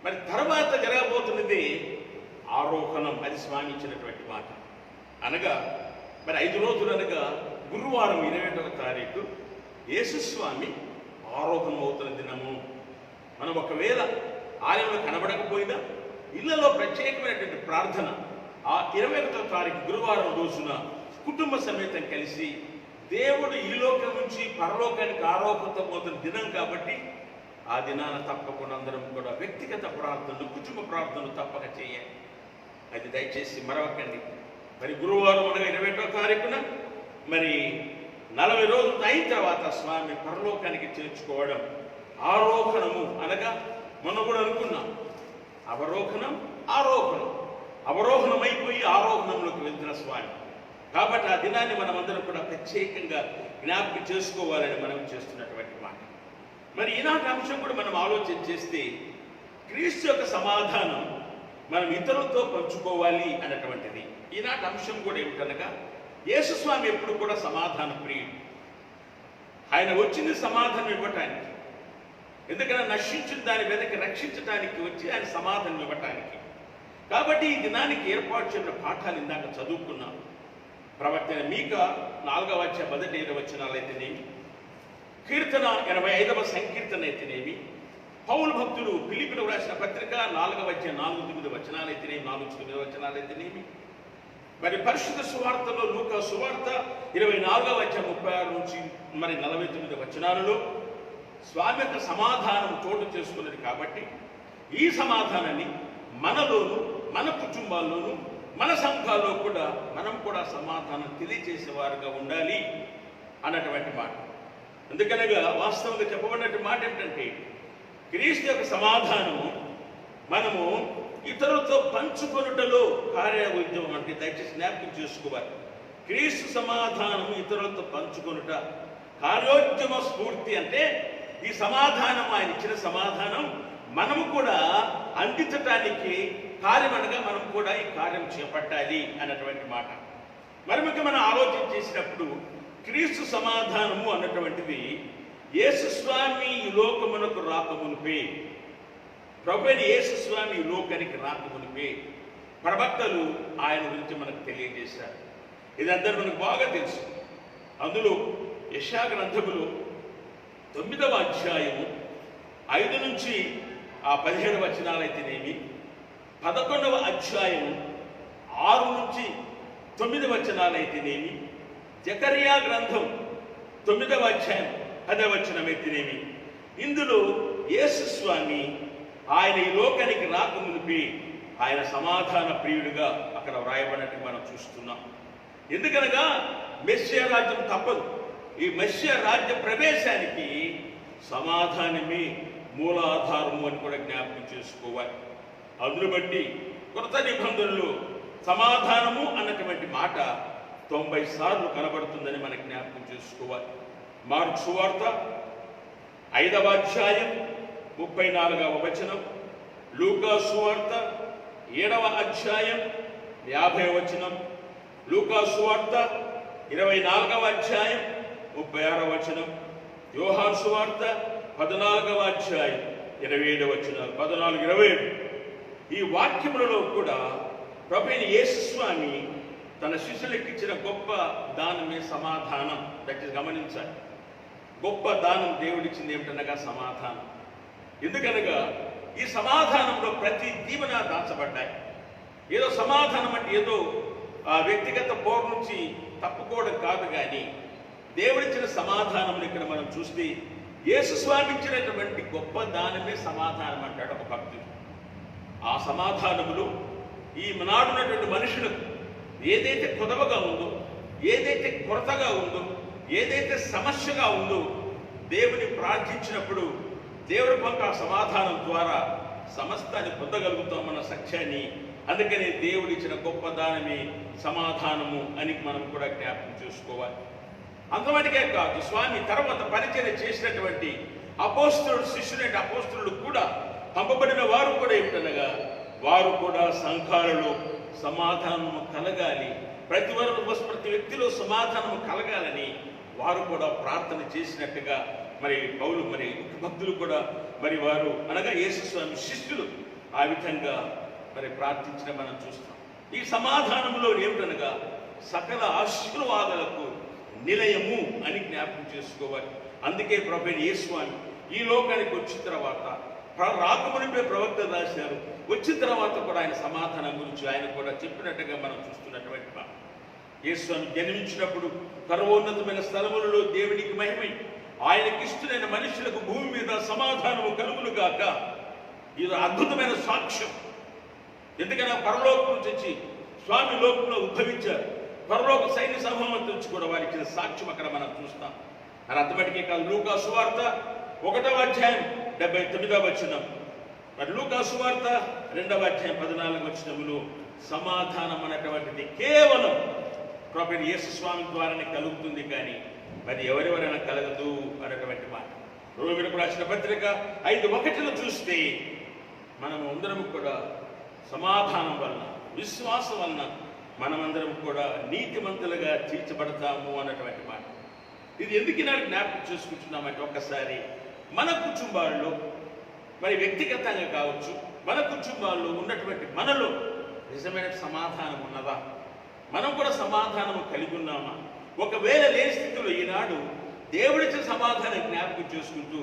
మరి తర్వాత జరగబోతున్నది ఆరోహణం. అది స్వామి ఇచ్చినటువంటి మాట. అనగా మరి 5 రోజులు అనగా గురువారం 21వ తారీఖు యేసుస్వామి ఆరోహణం అవుతున్న దినము. మనం ఒకవేళ ఆలయంలో కనబడకపోయినా ఇళ్లలో ప్రత్యేకమైనటువంటి ప్రార్థన ఆ 21వ తారీఖు గురువారం రోజున కుటుంబ సమేతం కలిసి దేవుడు ఈ లోకం నుంచి పరలోకానికి ఆరోహతమవుతున్న దినం కాబట్టి ఆ దినాన తప్పకుండా అందరం కూడా వ్యక్తిగత ప్రార్థనలు, కుటుంబ ప్రార్థనలు తప్పక చేయాలి. అది దయచేసి మరవకండి. మరి గురువారం అనగా 21వ తారీఖున మరి 40 రోజులు అయిన తర్వాత స్వామి పరలోకానికి చేర్చుకోవడం ఆరోహణము అనగా మొన్న కూడా అనుకున్నాం, అవరోహణం ఆరోహణం, అవరోహణమైపోయి ఆరోహణంలోకి వెళ్తున్న స్వామి. కాబట్టి ఆ దినాన్ని మనమందరం కూడా ప్రత్యేకంగా జ్ఞాపకం చేసుకోవాలని మనం చేస్తున్నటువంటి మాట. మరి ఈనాటి అంశం కూడా మనం ఆలోచన చేస్తే క్రీస్తు యొక్క సమాధానం మనం ఇతరులతో పంచుకోవాలి అన్నటువంటిది. ఈనాటి అంశం కూడా ఏమిటనగా యేసుస్వామి ఎప్పుడు కూడా సమాధాన ప్రియుడు. ఆయన వచ్చింది సమాధానం ఇవ్వటానికి. ఎందుకన్నా నశించిన దాని వెనక్కి రక్షించడానికి వచ్చి ఆయన సమాధానం ఇవ్వటానికి. కాబట్టి ఈ దినానికి ఏర్పాటు చేసిన పాఠాలు ఇందాక చదువుకున్నాం. ప్రవక్త మీకా 4వ అధ్యాయం 1-5 వచనాలు అయితేనేమి, కీర్తన 85వ సంకీర్తన అయితేనేమి, పౌలు భక్తులు ఫిలిప్పీలకు రాసిన పత్రిక 4వ అధ్యాయం 4-9 వచనాలు అయితేనేమి, 4-9 వచనాలు అయితేనేమి, మరి పరిశుద్ధ సువార్తలో లూకా సువార్త 24వ అధ్యాయం 36 నుంచి మరి 49 వచనాలలో స్వామి యొక్క సమాధానం చోటు చేసుకున్నది. కాబట్టి ఈ సమాధానాన్ని మనలోను, మన కుటుంబాల్లోనూ, మన సంఘాల్లో కూడా మనం కూడా సమాధానం తెలియజేసేవారుగా ఉండాలి అన్నటువంటి మాట. ఎందుకనగా వాస్తవంగా చెప్పబడినటువంటి మాట ఏమిటంటే క్రీస్తు యొక్క సమాధానము మనము ఇతరులతో పంచుకొనుటలో కార్యవైద్యం అంటే దయచేసి జ్ఞాపకం చేసుకోవాలి. క్రీస్తు సమాధానం ఇతరులతో పంచుకొనుట కార్యోద్యమ స్ఫూర్తి అంటే ఈ సమాధానం, ఆయన ఇచ్చిన సమాధానం మనము కూడా అందించటానికి కార్యం అనగా మనం కూడా ఈ కార్యం చేపట్టాలి అన్నటువంటి మాట. మరి మనం ఆలోచన చేసినప్పుడు క్రీస్తు సమాధానము అన్నటువంటిది యేసుస్వామి ఈ లోకమునకు రాకమునిపే, ప్రభువైన యేసుస్వామి ఈ లోకానికి రాకమునిపే ప్రవక్తలు ఆయన గురించి మనకు తెలియజేశారు. ఇదందరూ మనకు బాగా తెలుసు. అందులో యెషయా గ్రంథములో 9వ అధ్యాయము 5 నుంచి 17 వచనాలు అయితేనేమి, 11వ అధ్యాయం 6 నుంచి 9 వచనాలు అయితేనేమి, జకర్యా గ్రంథం 9వ అధ్యాయం 10వ వచనం అయితేనేమి, ఇందులో యేసుస్వామి ఆయన ఈ లోకానికి రాకమునిపి ఆయన సమాధాన ప్రియుడిగా అక్కడ వ్రాయబడినట్టు మనం చూస్తున్నాం. ఎందుకనగా మెస్సియా రాజ్యం తప్పదు. ఈ మెస్సియా రాజ్య ప్రవేశానికి సమాధానమే మూలాధారము అని కూడా జ్ఞాపకం చేసుకోవాలి. అందును బట్టి కొత్త నిబంధనలు సమాధానము అన్నటువంటి మాట 90 సార్లు కనబడుతుందని మనకు జ్ఞాపకం చేసుకోవాలి. మార్కు సువార్త 5వ అధ్యాయం 34వ వచనం, లూకా సువార్త 7వ అధ్యాయం 50వ వచనం, లూకా సువార్త 24వ అధ్యాయం 36వ వచనం, యోహాను సువార్త 14వ అధ్యాయం 27వ వచనాలు, 14-27. ఈ వాక్యములలో కూడా ప్రభువైన యేసుస్వామి తన శిష్యులకు ఇచ్చిన గొప్ప దానమే సమాధానం. దయచేసి గమనించాలి. గొప్ప దానం దేవుడిచ్చింది ఏమిటనగా సమాధానం. ఎందుకనగా ఈ సమాధానంలో ప్రతి దీవెన దాచబడ్డాయి. ఏదో సమాధానం అంటే ఏదో ఆ వ్యక్తిగత పోరు నుంచి తప్పుకోవడం కాదు, కానీ దేవుడిచ్చిన సమాధానం ఇక్కడ మనం చూస్తే యేసుస్వామి ఇచ్చినటువంటి గొప్ప దానమే సమాధానం అంటాడు ఒక భక్తుడు. ఆ సమాధానములు ఈ నాడున్నటువంటి మనుషులకు ఏదైతే కొదవగా ఉందో, ఏదైతే కొరతగా ఉందో, ఏదైతే సమస్యగా ఉందో దేవుని ప్రార్థించినప్పుడు దేవుడి పక్క ఆ సమాధానం ద్వారా సమస్తాన్ని పొందగలుగుతామన్న సత్యాన్ని, అందుకనే దేవుడు ఇచ్చిన గొప్ప దానమే సమాధానము అని మనం కూడా జ్ఞాపకం చేసుకోవాలి. అంతమటికే కాదు, స్వామి తర్వాత పరిచయం చేసినటువంటి అపోస్తలుడు, శిష్యులైన అపోస్తలుడు కూడా పంపబడిన వారు కూడా ఏమిటనగా వారు కూడా సంఘాలలో సమాధానము కలగాలి, ప్రతి వ్యక్తిలో సమాధానము కలగాలని వారు కూడా ప్రార్థన చేసినట్టుగా మరి పౌలు మరి భక్తులు కూడా మరి వారు అనగా యేసుస్వామి శిష్యులు ఆ విధంగా మరి ప్రార్థించిన మనం చూస్తాం. ఈ సమాధానంలో ఏమిటనగా సకల ఆశీర్వాదాలకు నిలయము అని జ్ఞాపకం చేసుకోవాలి. అందుకే ప్రభువైన యేసుస్వామి ఈ లోకానికి వచ్చిన తర్వాత రాకమునిపై ప్రవక్త రాశారు. వచ్చిన తర్వాత కూడా ఆయన సమాధానం గురించి ఆయన కూడా చెప్పినట్టుగా మనం చూస్తున్నటువంటి మాట. యేసు జన్మించినప్పుడు సర్వోన్నతమైన స్థలములలో దేవునికి మహిమై ఆయనకిష్టులైన మనుషులకు భూమి మీద సమాధానము కలుగును గాక. ఇది అద్భుతమైన సాక్ష్యం. ఎందుకైనా పరలోకం నుంచి స్వామి లోకంలో ఉద్భవించారు. పరలోక సైన్య సమూహం నుంచి కూడా వారికి ఇచ్చిన సాక్ష్యం అక్కడ మనం చూస్తాం. మరి అంతమటికే కాదు, లూకా సువార్త 1వ అధ్యాయం 79వ వచనం, మరి లూకా సువార్త 2వ అధ్యాయం 14వ వచనములు సమాధానం అన్నటువంటిది కేవలం ప్రభువైన యేసు స్వామి ద్వారానే కలుగుతుంది, కానీ మరి ఎవరెవరైనా కలగదు అన్నటువంటి మాట. రోమిలకు రాసిన పత్రిక 5:1 చూస్తే మనము అందరం కూడా సమాధానం వలన, విశ్వాసం వలన మనమందరం కూడా నీతిమంతులుగా తీర్చబడతాము అన్నటువంటి మాట. ఇది ఎందుకు నాకు జ్ఞాపకం చేసుకుంటున్నామంటే, ఒక్కసారి మన కుటుంబాల్లో, మరి వ్యక్తిగతంగా కావచ్చు, మన కుటుంబాల్లో ఉన్నటువంటి మనలో నిజమైన సమాధానం ఉన్నదా? మనం కూడా సమాధానము కలిగి ఉన్నామా? ఒకవేళ లేని స్థితిలో ఈనాడు దేవుడిచ్చిన సమాధానం జ్ఞాపకం చేసుకుంటూ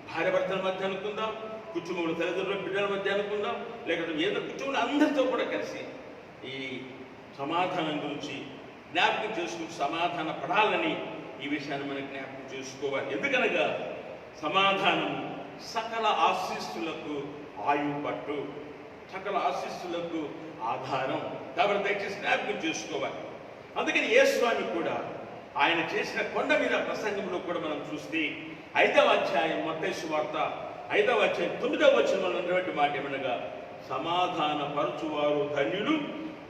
భార్యాభర్తల మధ్య అనుకుందాం, కుటుంబంలో తల్లిదండ్రుల బిడ్డల మధ్య అనుకుందాం, లేకపోతే ఏదో కుటుంబంలో అందరితో కూడా కలిసి ఈ సమాధానం గురించి జ్ఞాపకం చేసుకుంటూ సమాధాన పడాలని ఈ విషయాన్ని మనం జ్ఞాపకం చేసుకోవాలి. ఎందుకనగా సమాధానం సకల ఆశీస్సులకు ఆయువు పట్టు, సకల ఆశీస్సులకు ఆధారం. కాబట్టి దయచేసి జ్ఞాపకం చేసుకోవాలి. అందుకని యేసుస్వామి కూడా ఆయన చేసిన కొండ మీద ప్రసంగంలో కూడా మనం చూస్తే 5వ అధ్యాయం మత్తయి సువార్త 5వ అధ్యాయం 9వ వచనంలో ఉన్నటువంటి మాట ఏమనగా, సమాధాన పరచువారు ధన్యులు,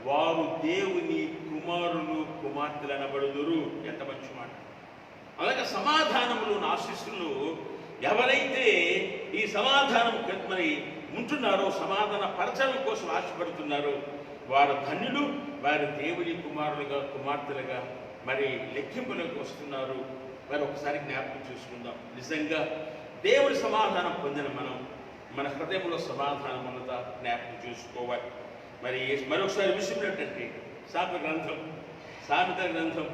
వారు దేవుని కుమారులు కుమార్తెలు అనబడుదురు. ఎంత మంచి మాట! అలాగే సమాధానములు ఆశీస్సులు ఎవరైతే ఈ సమాధానం మరి ఉంటున్నారో, సమాధాన పరచడం కోసం ఆశపడుతున్నారో, వారు ధన్యులు, వారు దేవుని కుమారులుగా కుమార్తెలుగా మరి లెక్కింపులకు వస్తున్నారు. మరి ఒకసారి జ్ఞాపకం చేసుకుందాం. నిజంగా దేవుని సమాధానం పొందిన మనం మన హృదయంలో సమాధానం ఉన్నదా జ్ఞాపకం చేసుకోవాలి. మరి మరొకసారి విషయం ఏంటంటే, సామెత గ్రంథం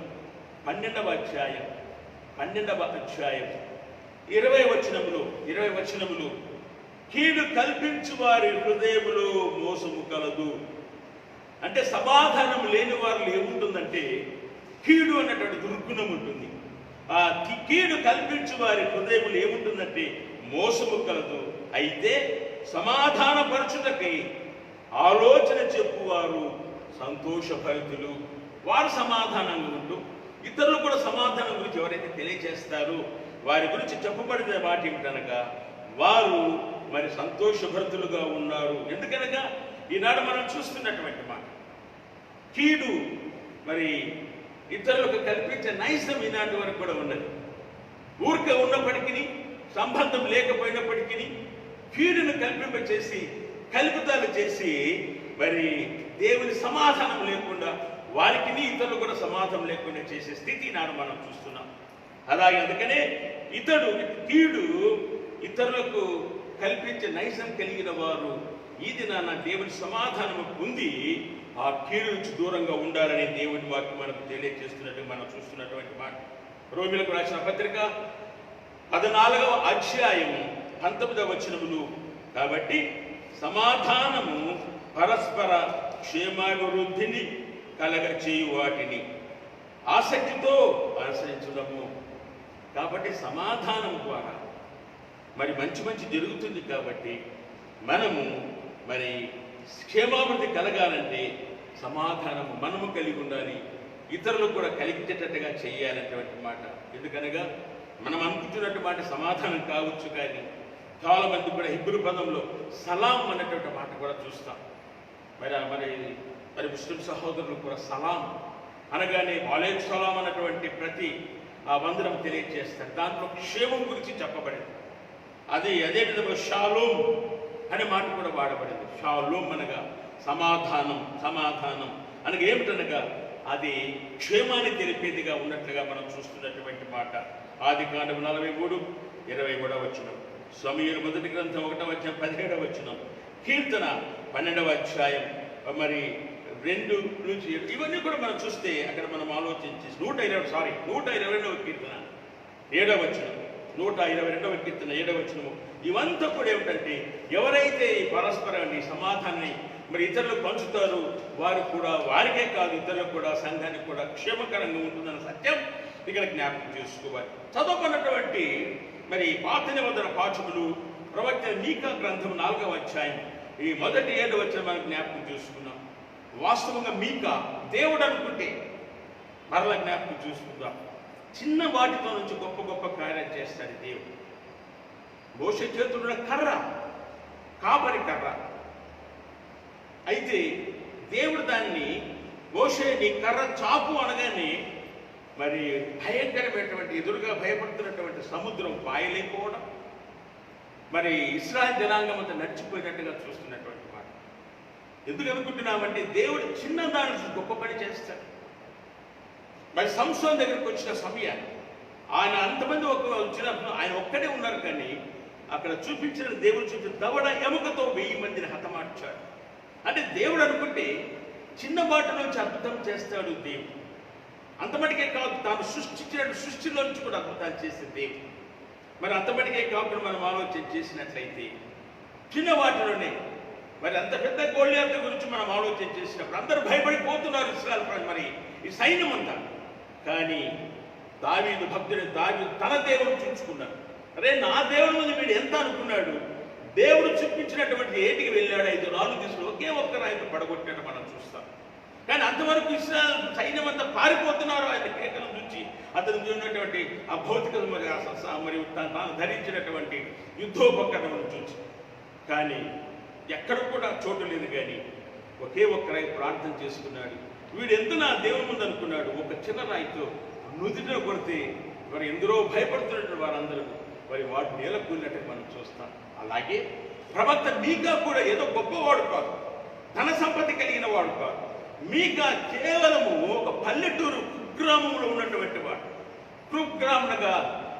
12వ అధ్యాయం 20 వచనములు, కీడు కల్పించు వారి హృదయములో మోసము కలదు. అంటే సమాధానం లేని వారిలో ఏముంటుందంటే, కీడు అన్నటువంటి దుర్గుణం ఉంటుంది. ఆ కీడు కల్పించు వారి హృదయములు ఏముంటుందంటే మోసము కలదు. అయితే సమాధానపరచుటకై ఆలోచన చెప్పువారు సంతోషభరితులు. వారు సమాధానంగా ఉంటూ ఇతరులు కూడా సమాధానం గురించి ఎవరైతే తెలియజేస్తారో వారి గురించి చెప్పబడిన మాట ఏమిటనగా, వారు మరి సంతోషభరితులుగా ఉన్నారు. ఎందుకనగా ఈనాడు మనం చూస్తున్నటువంటి మాట, కీడు మరి ఇతరులకు కల్పించే నైజం ఈనాటి వరకు కూడా ఉన్నది. ఊరికే ఉన్నప్పటికీ, సంబంధం లేకపోయినప్పటికీ కీడును కల్పింపచేసి, కల్పితాలు చేసి మరి దేవుని సమాధానం లేకుండా వారికి ఇతరులు కూడా సమాధానం లేకుండా చేసే స్థితి నాడు మనం చూస్తున్నాం. అలాగే అందుకనే కీడు ఇతరులకు కల్పించే నైజం కలిగిన వారు ఈ దినాన దేవుని సమాధానము పొంది ఆ కీడు నుంచి దూరంగా ఉండాలని దేవుని వాక్యం మనకు తెలియజేస్తున్నట్టు మనం చూస్తున్నటువంటి మాట. రోమిలకు రాసిన పత్రిక 14వ అధ్యాయం 19వ వచనములు, కాబట్టి సమాధానము పరస్పర క్షేమాభివృద్ధిని కలగచేయు వాటిని ఆసక్తితో అనుసరించడము. కాబట్టి సమాధానం ద్వారా మరి మంచి జరుగుతుంది. కాబట్టి మనము మరి క్షేమాభివృద్ధి కలగాలంటే సమాధానము మనము కలిగి ఉండాలి, ఇతరులకు కూడా కలిగించేటట్టుగా చేయాలనేటువంటి మాట. ఎందుకనగా మనం అనుకుంటున్నట్టు మాట సమాధానం కావచ్చు, కానీ చాలా మంది కూడా హిబ్రూ పదంలో సలాం అన్నటువంటి మాట కూడా చూస్తాం. మరి ముస్లిం సహోదరులు కూడా సలాం అనగానే వాలేకుం సలాం అన్నటువంటి ప్రతి వందనం తెలియజేస్తారు. దాంట్లో క్షేమం గురించి చెప్పబడింది. అదే విధంగా షాలోమ్ అనే మాట కూడా వాడబడింది. షాలోమ్ అనగా సమాధానం అనగా ఏమిటనగా అది క్షేమాన్ని తెలిపేదిగా ఉన్నట్లుగా మనం చూస్తున్నటువంటి మాట. ఆదికాండం 43:23 వచనం, సమూయేలు మొదటి గ్రంథం 1వ అధ్యాయం 17వ వచనం, కీర్తన 12వ అధ్యాయం మరి 2 నుంచి ఇవన్నీ కూడా మనం చూస్తే అక్కడ మనం ఆలోచించి 122వ కీర్తన 7వ వచనం, 122వ కీర్తన 7వ వచనము. ఇవంతా కూడా ఏమిటంటే ఎవరైతే ఈ పరస్పరాన్ని సమాధానాన్ని మరి ఇతరులకు పంచుతారో వారు కూడా వారికే కాదు ఇతరులకు కూడా సంఘానికి కూడా క్షేమకరంగా ఉంటుందన్న సత్యం ఇక్కడ జ్ఞాపకం చేసుకోవాలి. చదువుకున్నటువంటి మరి పాత నిబంధన పాఠకులు ప్రవక్త మీకా గ్రంథం 4వ అధ్యాయం ఈ మొదటి 7వ వచనం మనం జ్ఞాపకం చేసుకున్నాం. వాస్తవంగా మీకా దేవుడు అనుకుంటే మరలా జ్ఞాపకం చూసుకుందాం, చిన్న వాటితో నుంచి గొప్ప గొప్ప కార్యాలు చేస్తాడు దేవుడు. మోషే చేతున్న కర్ర కాపరి కర్ర అయితే దేవుడు దాన్ని మోషే నీ కర్ర చాపు అనగానే మరి భయంకరమైనటువంటి ఎదురుగా భయపడుతున్నటువంటి సముద్రం పాయలేకపోవడం, మరి ఇశ్రాయేలు జనాంగం అంతా నడిచిపోయినట్టుగా చూస్తున్నటువంటి మాట. ఎందుకు అనుకుంటున్నామంటే దేవుడు చిన్న దాని గొప్ప పని చేస్తాడు. మరి సంసోన్ దగ్గరికి వచ్చిన సమయాన్ని ఆయన అంతమంది వచ్చినప్పుడు ఆయన ఒక్కడే ఉన్నారు, కానీ అక్కడ చూపించిన దేవుడు చూపించిన దవడ ఎముకతో 1000 మందిని హతమార్చాడు. అంటే దేవుడు అనుకుంటే చిన్న వాటి నుంచి అద్భుతం చేస్తాడు దేవుడు. అంతమటికే కాదు, తాను సృష్టించిన సృష్టిలోంచి కూడా అద్భుతాలు చేసే దేవుడు. మరి అంతమటికే కాకుండా మనం ఆలోచన చేసినట్లయితే చిన్న వాటిలోనే మరి అంత పెద్ద గోళీయాత గురించి మనం ఆలోచన చేసినప్పుడు అందరూ భయపడిపోతున్నారు ఇశ్రాయేలు ప్రజలు, మరి ఈ సైన్యం అంతా. కానీ దావీదు భక్తుడు దావీదు తన దేవుడు చూపించుకున్నాడు. అరే నా దేవుడి ముందు వీడు ఎంత అనుకున్నాడు, దేవుడు చూపించినటువంటి ఏటికి వెళ్ళాడు, 5 రాళ్ళు తీసుకుని ఒకే ఒక్క రాయితో పడగొట్టినట్టు మనం చూస్తాం. కానీ అంతవరకు ఇశ్రాయేలు సైన్యం అంతా పారిపోతున్నారు ఆయన కేకలను చూసి, అతను ఉన్నటువంటి ఆ భౌతిక మరియు తాను ధరించినటువంటి యుద్ధోపకరణను చూసి. కానీ ఎక్కడ కూడా చోటు లేదు, కానీ ఒకే ఒక్క రాయి ప్రార్థన చేసుకున్నాడు. వీడు ఎంత నా దేవుని ముందు అనుకున్నాడు, ఒక చిన్న రాయితో నుదిటిలో కొడితే మరి ఎందరో భయపడుతున్నటువంటి వారందరూ మరి వాడు నేల కూలినట్టు మనం చూస్తాం. అలాగే ప్రవక్త మీకా కూడా ఏదో గొప్పవాడు కాదు, ధన సంపత్తి కలిగిన వాడు కాదు. మీకా కేవలము ఒక పల్లెటూరు కుగ్రామంలో ఉన్నటువంటి వాడు. కుగ్రామనగా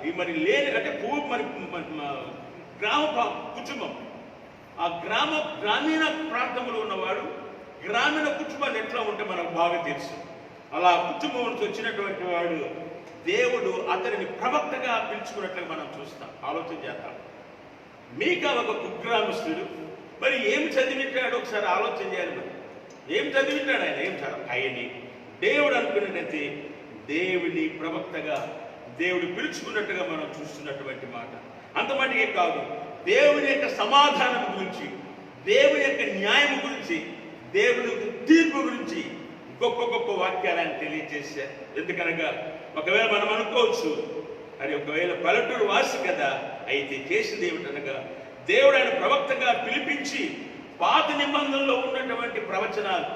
ఈ మరి లేని అంటే మరి గ్రామ కుటుంబం, ఆ గ్రామీణ ప్రాంతంలో ఉన్నవాడు. గ్రామీణ కుటుంబాలు ఎట్లా ఉంటే మనకు బాగా తెలుసు. అలా కుటుంబం నుంచి వచ్చినటువంటి వాడు దేవుడు అతనిని ప్రవక్తగా పిలుచుకున్నట్లుగా మనం చూస్తాం. ఆలోచన చేద్దాం. మీకా ఒక కుగ్రామస్తుడు, మరి ఏం చదివింటాడు ఒకసారి ఆలోచన చేయాలి. మరి ఏం చదివింటాడు ఆయన? ఏం చదవ ఆయన్ని దేవుడు అనుకున్నట్టయితే దేవుని ప్రవక్తగా దేవుడు పిలుచుకున్నట్టుగా మనం చూస్తున్నటువంటి మాట. అంతమటికే కాదు, దేవుని యొక్క సమాధానం గురించి, దేవుని యొక్క న్యాయం గురించి, దేవుని తీర్పు గురించి గొప్ప గొప్ప వాక్యాలు ఆయన తెలియజేశారు. ఎందుకనగా ఒకవేళ మనం అనుకోవచ్చు, అది ఒకవేళ పల్లెటూరు వాసి కదా, అయితే చేసింది ఏమిటనగా దేవుడు ఆయన ప్రవక్తగా పిలిపించి పాత నిబంధనలో ఉన్నటువంటి ప్రవచనాలు,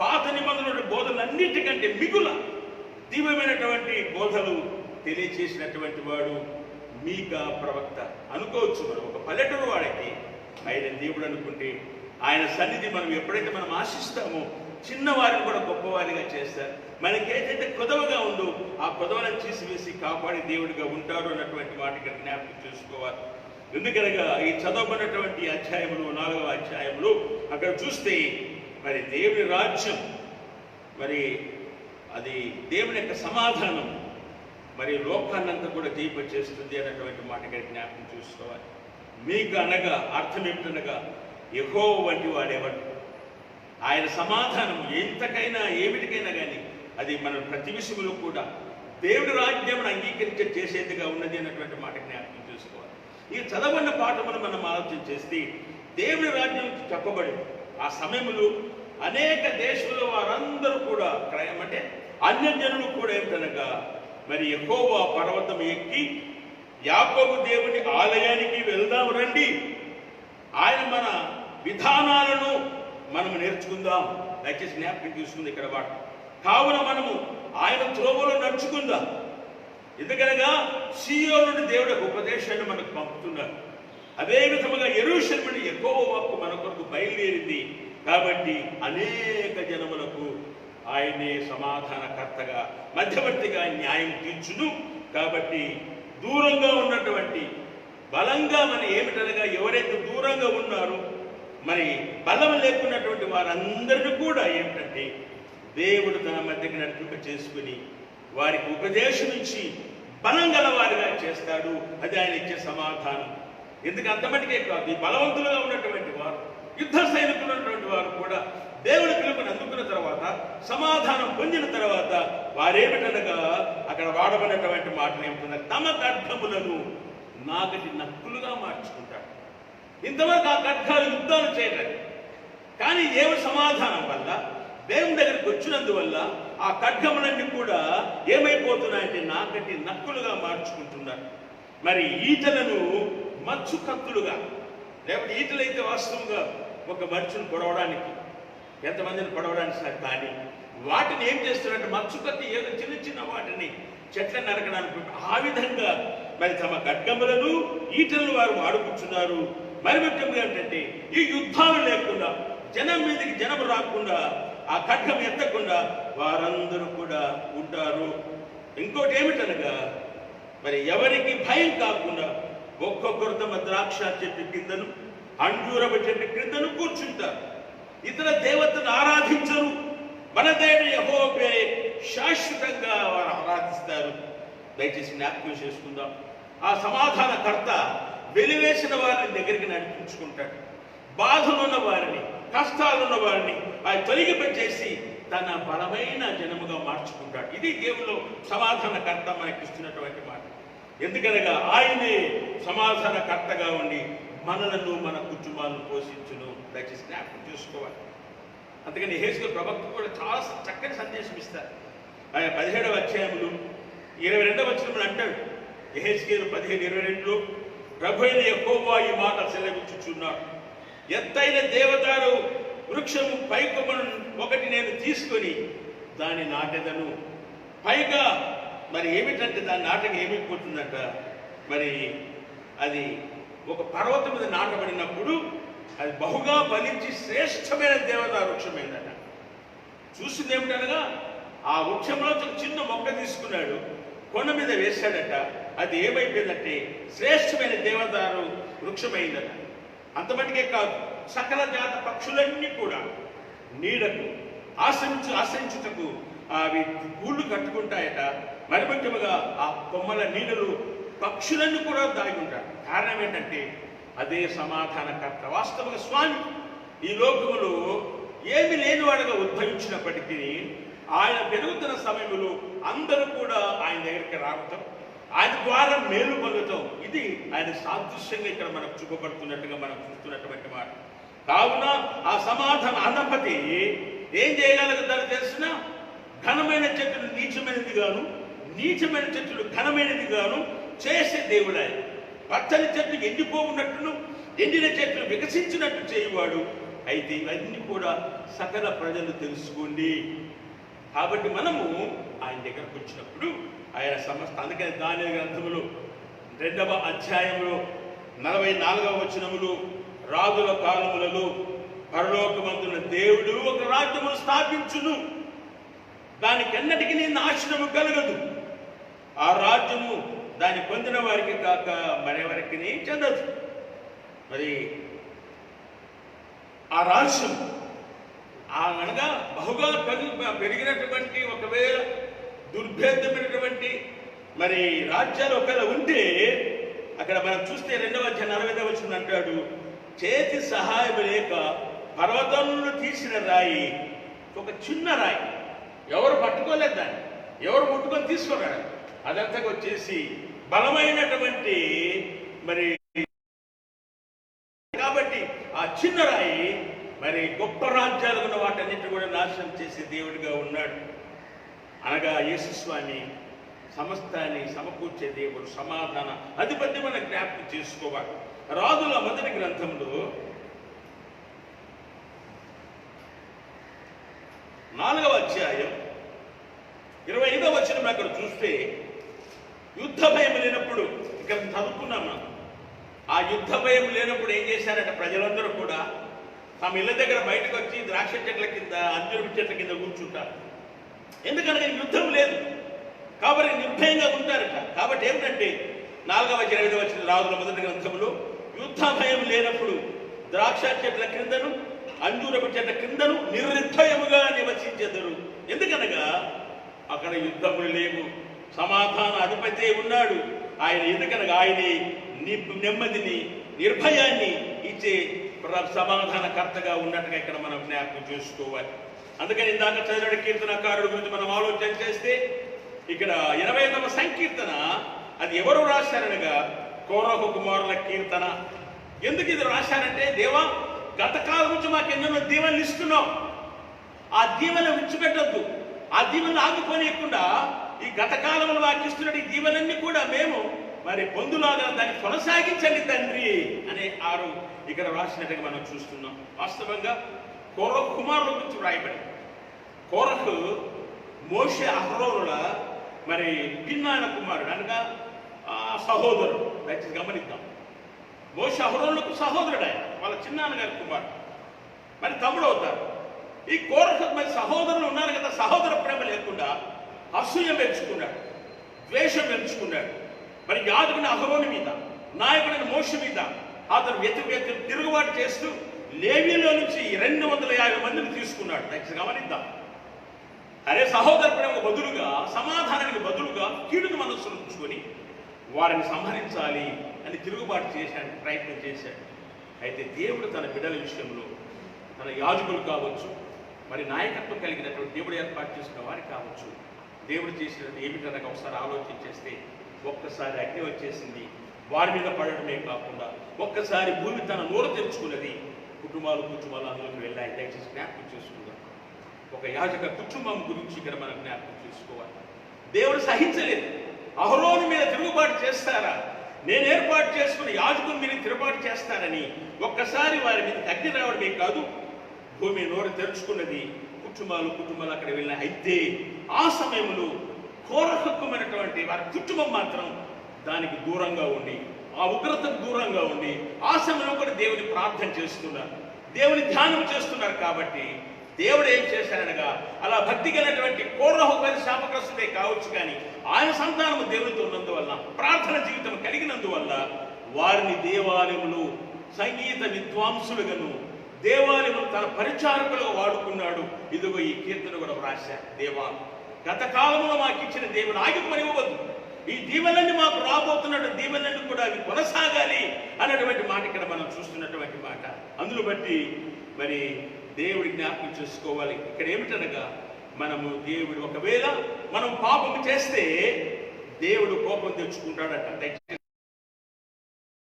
పాత నిబంధనల బోధనలన్నిటికంటే మిగుల దివ్యమైనటువంటి బోధలు తెలియచేసినటువంటి వాడు మీకా ప్రవక్త. అనుకోవచ్చు మనం ఒక పల్లెటూరు వాడికి ఆయన దేవుడు అనుకుంటే ఆయన సన్నిధి మనం ఎప్పుడైతే మనం ఆశిస్తామో చిన్నవారిని కూడా గొప్పవారిగా చేస్తారు. మనకేదైతే కొదవగా ఉందో ఆ కొదవలను తీసివేసి కాపాడి దేవుడిగా ఉంటాడు అన్నటువంటి మాట ఇక్కడ జ్ఞాపకం చేసుకోవాలి. ఎందుకనగా ఈ చదవబడినటువంటి అధ్యాయంలో 4వ అధ్యాయంలో అక్కడ చూస్తే మరి దేవుని రాజ్యం, మరి అది దేవుని యొక్క సమాధానం మరి లోకాన్నంతా కూడా జయింపచేస్తుంది అన్నటువంటి మాట ఇక్కడ జ్ఞాపకం చూసుకోవాలి. మీకు అనగా అర్థం ఏమిటనగా యెహోవా వంటి వాడేవాడు. ఆయన సమాధానం ఎంతకైనా ఏమిటికైనా కానీ అది మన ప్రతి విషయంలో కూడా దేవుడి రాజ్యం అంగీకరించే చేసేదిగా ఉన్నది అన్నటువంటి మాట జ్ఞాపకం చేసుకోవాలి. ఈ చదవన్న పాఠమును మనం ఆలోచన చేస్తే దేవుడి రాజ్యం చెప్పబడి ఆ సమయంలో అనేక దేశంలో వారందరూ కూడా అంటే అన్యజనులు కూడా ఏమిటనగా మరి యెహోవా పర్వతం ఎక్కి యాకోబు దేవుని ఆలయానికి వెళ్దాం రండి, ఆయన మన విధానాలను మనం నేర్చుకుందాం. దయచేసి జ్ఞాపకం తీసుకుంది ఇక్కడ వాడు. కావున మనము ఆయన త్రోవలో నడుచుకుందాం. ఎందుకనగా సీయోను నుండి దేవుడు ఉపదేశాన్ని మనకు పంపుతున్నారు. అదే విధముగా యెరూషలేము నుండి యెహోవా వాక్కు మన కొరకు బయలుదేరింది. కాబట్టి అనేక జనములకు ఆయనే సమాధానకర్తగా మధ్యవర్తిగా న్యాయం తీర్చును. కాబట్టి దూరంగా ఉన్నటువంటి బలంగా మరి ఏమిటనగా ఎవరైతే దూరంగా ఉన్నారో మరి బలం లేకున్నటువంటి వారందరినీ కూడా ఏమిటంటే దేవుడు తన మధ్యకి నడిపింప చేసుకుని వారికి ఉపదేశం ఇచ్చి బలం గలవారిగా చేస్తాడు. అది ఆయన ఇచ్చే సమాధానం. ఎందుకు అంతమటికే కాదు, ఈ బలవంతులుగా ఉన్నటువంటి వారు, యుద్ధ సైనికులు ఉన్నటువంటి వారు కూడా దేవుడి పిలుపుని అందుకున్న తర్వాత, సమాధానం పొందిన తర్వాత వారేమిటనగా అక్కడ వాడబడినటువంటి మాటలు ఏమిటన్నారు, తమ ఖడ్గములను నాగటి నక్కులుగా మార్చుకుంటారు. ఇంతవరకు ఆ ఖడ్గాలు యుద్ధాలు చేయలేదు, కానీ దేవుడి సమాధానం వల్ల, దేవుని దగ్గరికి వచ్చినందువల్ల ఆ ఖడ్గములన్నీ కూడా ఏమైపోతున్నాయంటే నాగటి నక్కులుగా మార్చుకుంటున్నారు. మరి ఈటలను మచ్చు కత్తులుగా, లేకపోతే ఈటలైతే వాస్తవంగా ఒక మనుషుని పొడవడానికి, ఎంతమందిని పొడవడానికి సార్, కానీ వాటిని ఏం చేస్తున్నారంటే మచ్చు కత్తి ఏదో చిన్న చిన్న వాటిని చెట్ల నరకడానికి, ఆ విధంగా మరి తమ ఖడ్గములను ఈటలను వారు వాడుకుంటున్నారు. మరి ముఖ్యంగా ఏంటంటే ఈ యుద్ధాలు లేకుండా, జనం మీదకి జనం రాకుండా, ఆ ఖడ్గం ఎత్తకుండా వారందరూ కూడా ఉంటారు. ఇంకోటి ఏమిటనగా మరి ఎవరికి భయం కాకుండా ఒక్కొక్కరు తమ ద్రాక్ష చెట్టు కిందను, అంజూరపు చెట్టు కిందను కూర్చుంటారు. ఇతర దేవతను ఆరాధించరు. మన దేవుడు యెహోవా శాశ్వతంగా వారు ఆరాధిస్తారు. దయచేసి జ్ఞాపకం చేసుకుందాం. ఆ సమాధానకర్త వెలివేసిన వారిని దగ్గరికి నడిపించుకుంటాడు. బాధలున్న వారిని, కష్టాలున్న వారిని ఆయన తొలగిపచేసి తన బలమైన జనముగా మార్చుకుంటాడు. ఇది దేవుడు సమాధానకర్త మనకిస్తున్నటువంటి మాట. ఎందుకనగా ఆయనే సమాధానకర్తగా ఉండి మనలను, మన కుటుంబాలను పోషించును. దయచేసి జ్ఞాపకం చేసుకోవాలి. అందుకని యెహెజ్కేలు ప్రవక్త కూడా చాలా చక్కని సందేశం ఇస్తారు. ఆయన 17వ అధ్యాయములు 22వ వచనంలో అంటాడు, యెహెజ్కేలు 15:22లో ప్రభు అయిన యెహోవా ఈ మాట సెలవిచ్చుచున్నాడు, ఎత్తైన దేవదారు వృక్షము పైకొమ్మను ఒకటి నేను తీసుకొని దాన్ని నాటెదను. పైగా మరి ఏమిటంటే దాని నాటకం ఏమైపోతుందంట, మరి అది ఒక పర్వతం మీద నాటబడినప్పుడు అది బహుగా ఫలించి శ్రేష్టమైన దేవదారు వృక్షమైందట. చూసింది ఏమిటనగా ఆ వృక్షంలో ఒక చిన్న మొక్క తీసుకున్నాడు, కొండ మీద వేశాడట. అది ఏమైపోయిందంటే శ్రేష్టమైన దేవదారు వృక్షమైందట. అంతమటికే కాదు, సకల జాత పక్షులన్నీ కూడా నీడకు ఆశ్రయించుటకు అవి గూళ్ళు కట్టుకుంటాయట. మరి ముఖ్యముగా ఆ కొమ్మల నీడలు పక్షులన్నీ కూడా దాగి ఉంటారు. కారణం ఏంటంటే అదే సమాధానకర్త. వాస్తవంగా స్వామి ఈ లోకములో ఏమి లేనివాడుగా ఉద్భవించినప్పటికీ ఆయన పెరుగుతున్న సమయంలో అందరూ కూడా ఆయన దగ్గరికి రావటం, ఆయన ద్వారా మేలు పొందటం, ఇది ఆయన సాదృశ్యంగా ఇక్కడ మనకు చూపబడుతున్నట్టుగా మనం చూస్తున్నటువంటి మాట. కావున ఆ సమాధాన అధిపతి ఏం చేయగలుగుతారో తెలిసిన, ఘనమైన చెట్టును నీచమైనది గాను, నీచమైన చెట్టును ఘనమైనది గాను చేసే దేవుడే. పచ్చని చెట్టు ఎండిపోవున్నట్టును, ఎండిన చెట్లు వికసించినట్టు చేయువాడు. అయితే ఇవన్నీ కూడా సకల ప్రజలు తెలుసుకోండి. కాబట్టి మనము ఆయన దగ్గరకు వచ్చినప్పుడు ఆయన సమస్త, అందుకని దానియేలు గ్రంథములో 2వ అధ్యాయంలో 44వ వచనములు, రాజుల కాలములలో పరలోకమందున దేవుడు ఒక రాజ్యమును స్థాపించును, దానికెన్నటికి నాశనము కలగదు, ఆ రాజ్యము దాన్ని పొందిన వారికి కాక మరెవరికి చెందదు. మరి ఆ రాజ్యం అనగా బహుగా పెరిగినటువంటి, ఒకవేళ దుర్భేద్యమైనటువంటి మరి రాజ్యాలు ఒకవేళ ఉంటే, అక్కడ మనం చూస్తే 2వ అధ్యాయం 40వ వచనం అంటాడు, చేతి సహాయం లేక పర్వతంలో తీసిన రాయి, ఒక చిన్న రాయి, ఎవరు పట్టుకోలేదు, దాన్ని ఎవరు ముట్టుకొని తీసుకోరాడు, అదంతా వచ్చేసి బలమైనటువంటి మరి, కాబట్టి ఆ చిన్న రాయి మరి గొప్ప రాజ్యాలు ఉన్న వాటన్నిటిని కూడా నాశనం చేసే దేవుడిగా ఉన్నాడు. అనగా యేసుస్వామి సమస్తాన్ని సమకూర్చే దేవుడు, సమాధాన అధిపతి మన జ్ఞాపకం చేసుకోవాలి. రాజుల మొదటి గ్రంథంలో 4వ అధ్యాయం 25వ వచనం అక్కడ చూస్తే, యుద్ధ భయం లేనప్పుడు, ఇక్కడ చదువుకున్నాం మనం, ఆ యుద్ధ భయం లేనప్పుడు ఏం చేశారంటే ప్రజలందరూ కూడా తమ ఇళ్ళ దగ్గర బయటకు వచ్చి ద్రాక్ష చెట్ల కింద, అంజూరపు చెట్ల కింద కూర్చుంటారు. ఎందుకంటే యుద్ధం లేదు కాబట్టి నిర్భయంగా ఉంటారట. కాబట్టి ఏమిటంటే 4వ 25వ వచనం రాజుల మొదటి గ్రంథంలో, యుద్ధ భయం లేనప్పుడు ద్రాక్ష చెట్ల క్రిందను, అంజూరపు చెట్ల క్రిందను నిర్భయముగా నివసించెదరు. ఎందుకనగా అక్కడ యుద్ధములు లేవు, సమాధాన అధిపతి ఉన్నాడు. ఆయన ఎందుకనగా ఆయనే నెమ్మదిని, నిర్భయాన్ని ఇచ్చే సమాధానకర్తగా ఉన్నట్టుగా ఇక్కడ మనం జ్ఞాపకం చేసుకోవాలి. అందుకని ఇందాక చదివిన కీర్తనకారుడు గురించి మనం ఆలోచన చేస్తే ఇక్కడ 85వ సంకీర్తన అది ఎవరు రాశారనగా కోరహు కుమారుల కీర్తన. ఎందుకు ఇది రాశారంటే, దేవా గత కాలం నుంచి మాకు ఎన్నెన్నో దీవెనలు ఇస్తున్నావు, ఆ దీవెన విడిచిపెట్టద్దు, ఆ దీవెనలు ఆగిపోనీయకుండా ఈ గత కాలంలో మాకు ఇస్తున్న ఈ దీవెనన్నీ కూడా మేము మరి పొందులాగా దాన్ని కొనసాగించండి తండ్రి అనే ఇక్కడ రాసినట్టుగా మనం చూస్తున్నాం. వాస్తవంగా కోరహు కుమారుల గురించి రాయబడి, కోరహు మోషే అహరోనుల మరి పిన్నాయన కుమారుడు అనగా సహోదరుడు. దయచేసి గమనిద్దాం, మోషే అహరోనులకు సహోదరుడు, ఆయన వాళ్ళ చిన్నాన్నగారి కుమారుడు, మరి తమ్ముడు అవుతారు. ఈ కోరహు మరి సహోదరులు ఉన్నారు కదా, సహోదర ప్రేమ లేకుండా అసూయ పెంచుకున్నాడు, ద్వేషం పెంచుకున్నాడు. మరి యాజకుని అహరోను మీద, నాయకుడైన మోషే మీద అతను వ్యతిరేక తిరుగుబాటు చేస్తూ లేవీలో నుంచి 250 మందిని తీసుకున్నాడు. దయచేసి గమనిద్దాం. అరే సహోదర ప్రేమకు బదులుగా, సమాధానానికి బదులుగా కీడును మనస్సును ఉంచుకొని వారిని సంహరించాలి అని తిరుగుబాటు చేశాడు, ప్రయత్నం చేశాడు. అయితే దేవుడు తన బిడ్డల విషయంలో, తన యాజకులు కావచ్చు, మరి నాయకత్వం కలిగినటువంటి దేవుడు ఏర్పాటు చేసుకున్న వారికి కావచ్చు, దేవుడు చేసినది ఏమిటనగా ఒకసారి ఆలోచన చేస్తే ఒక్కసారి అగ్ని వచ్చేసింది, వారి మీద పడడమే కాకుండా ఒక్కసారి భూమి తన నోరు తెరుచుకున్నది, కుటుంబాలు అందులోకి వెళ్ళాయి. దయచేసి జ్ఞాపకం చేసుకుందాం. ఒక యాజక కుటుంబం గురించి ఇక్కడ మనం జ్ఞాపకం చేసుకోవాలి. దేవుడు సహించలేదు. అహరోను మీద తిరుగుబాటు చేస్తారా, నేను ఏర్పాటు చేసుకుని యాజకుని మీద తిరుగుబాటు చేస్తారని ఒక్కసారి వారి మీద అగ్ని రావడమే కాదు, భూమి నోరు తెరుచుకున్నది, కుటుంబాలు అక్కడ వెళ్ళిన. అయితే ఆ సమయంలో కోరహక్కుమైనటువంటి వారి కుటుంబం మాత్రం దానికి దూరంగా ఉండి, ఆ ఉగ్రతకు దూరంగా ఉండి ఆ సమయంలో కూడా దేవుని ప్రార్థన చేస్తున్నారు, దేవుని ధ్యానం చేస్తున్నారు. కాబట్టి దేవుడు ఏం చేశాడనగా, అలా భక్తి కలిగినటువంటి కోరహు శాపగ్రస్తుడే కావచ్చు, కానీ ఆయన సంతానము దేవునితో ఉన్నందువల్ల, ప్రార్థన జీవితం కలిగినందువల్ల వారిని దేవాలయములు సంగీత విద్వాంసులుగాను, దేవాలయములు తన పరిచారకులుగా వాడుకున్నాడు. ఇదిగో ఈ కీర్తన కూడా వ్రాశారు. దేవా గత కాలంలో మాకు ఇచ్చిన దేవుని ఆగిపోనివ్వద్దు, ఈ దీవెనల్ని మాకు రాబోతున్నట్టు దీవెనల్ని కూడా అవి కొనసాగాలి అన్నటువంటి మాట ఇక్కడ మనం చూస్తున్నటువంటి మాట. అందులో బట్టి మరి దేవుడి జ్ఞాపకం చేసుకోవాలి. ఇక్కడ ఏమిటనగా, దేవుడు ఒకవేళ మనం పాపం చేస్తే దేవుడు కోపం తెచ్చుకుంటాడట.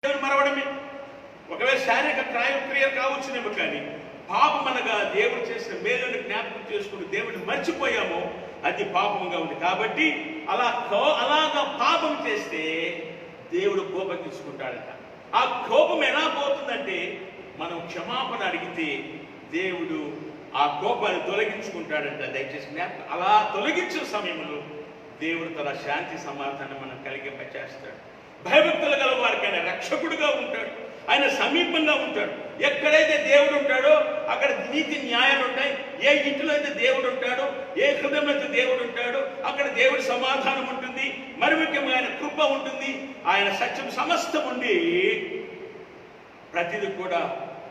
దేవుడు మరవడమే, ఒకవేళ శారీరక క్రియ కావచ్చునేమో, కానీ పాపం అనగా దేవుడు చేసిన మేలుని జ్ఞాపకం చేసుకుని దేవుడిని మర్చిపోయామో అది పాపంగా ఉంది. కాబట్టి అలాగా పాపం చేస్తే దేవుడు కోపం తీసుకుంటాడట. ఆ కోపం ఎలా పోతుందంటే, మనం క్షమాపణ అడిగితే దేవుడు ఆ కోపాన్ని తొలగించుకుంటాడంట. దయచేసి జ్ఞాపకం, అలా తొలగించే సమయంలో దేవుడు తన శాంతి సమాధానం మనం కలిగింపచేస్తాడు. భయభక్తులు గల వారికి ఆయన రక్షకుడుగా ఉంటాడు, ఆయన సమీపంగా ఉంటాడు. ఎక్కడైతే దేవుడు ఉంటాడో అక్కడ నీతి న్యాయాలు ఉంటాయి. ఏ ఇంటిలో అయితే దేవుడు ఉంటాడో, ఏ హృదయంలో అయితే దేవుడు ఉంటాడో అక్కడ దేవుడి సమాధానం ఉంటుంది. మరి ముఖ్యంగా ఆయన కృప ఉంటుంది, ఆయన సత్యం సమస్తం ఉండి ప్రతిదీ కూడా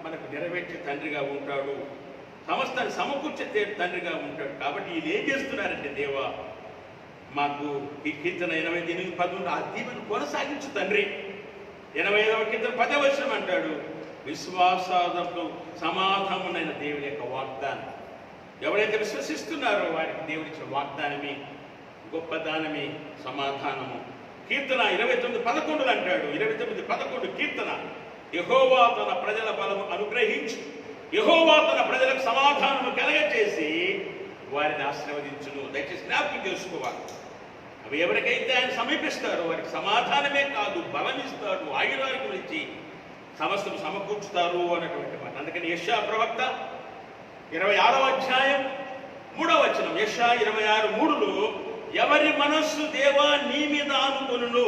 మనకు నెరవేర్చే తండ్రిగా ఉంటాడు, సమస్తాన్ని సమకూర్చే తండ్రిగా ఉంటాడు. కాబట్టి వీళ్ళు ఏం చేస్తున్నారంటే, దేవా మాకు ఈ కీర్తన 88:11 ఆ దీవెను కొనసాగించు తండ్రి. 85వ కీర్తన 10వ వచనం అంటాడు, విశ్వాసాలతో సమాధానమైన దేవుని యొక్క వాగ్దానం. ఎవరైతే విశ్వసిస్తున్నారో వారికి దేవుడిచ్చిన వాగ్దానమే గొప్ప దానమే సమాధానము. కీర్తన 29:11 అంటాడు, 29:11 కీర్తన, యెహోవా తన ప్రజల బలము అనుగ్రహించు, యెహోవా తన ప్రజలకు సమాధానము కలగచేసి వారిని ఆశీర్వదించును. దయచేసి జ్ఞాపకం చేసుకోవాలి. అవి ఎవరికైతే ఆయన సమీపిస్తారో వారికి సమాధానమే కాదు, బలం ఇస్తాడు, ఆయుధాలు ఇచ్చి సమస్తం సమకూర్చుతారు అన్నటువంటి మాట. అందుకని యెషయా ప్రవక్త 26వ అధ్యాయం 3వ వచనం, యెషయా 26:3లో, ఎవరి మనస్సు దేవా నీ మీద ఆనుకొనును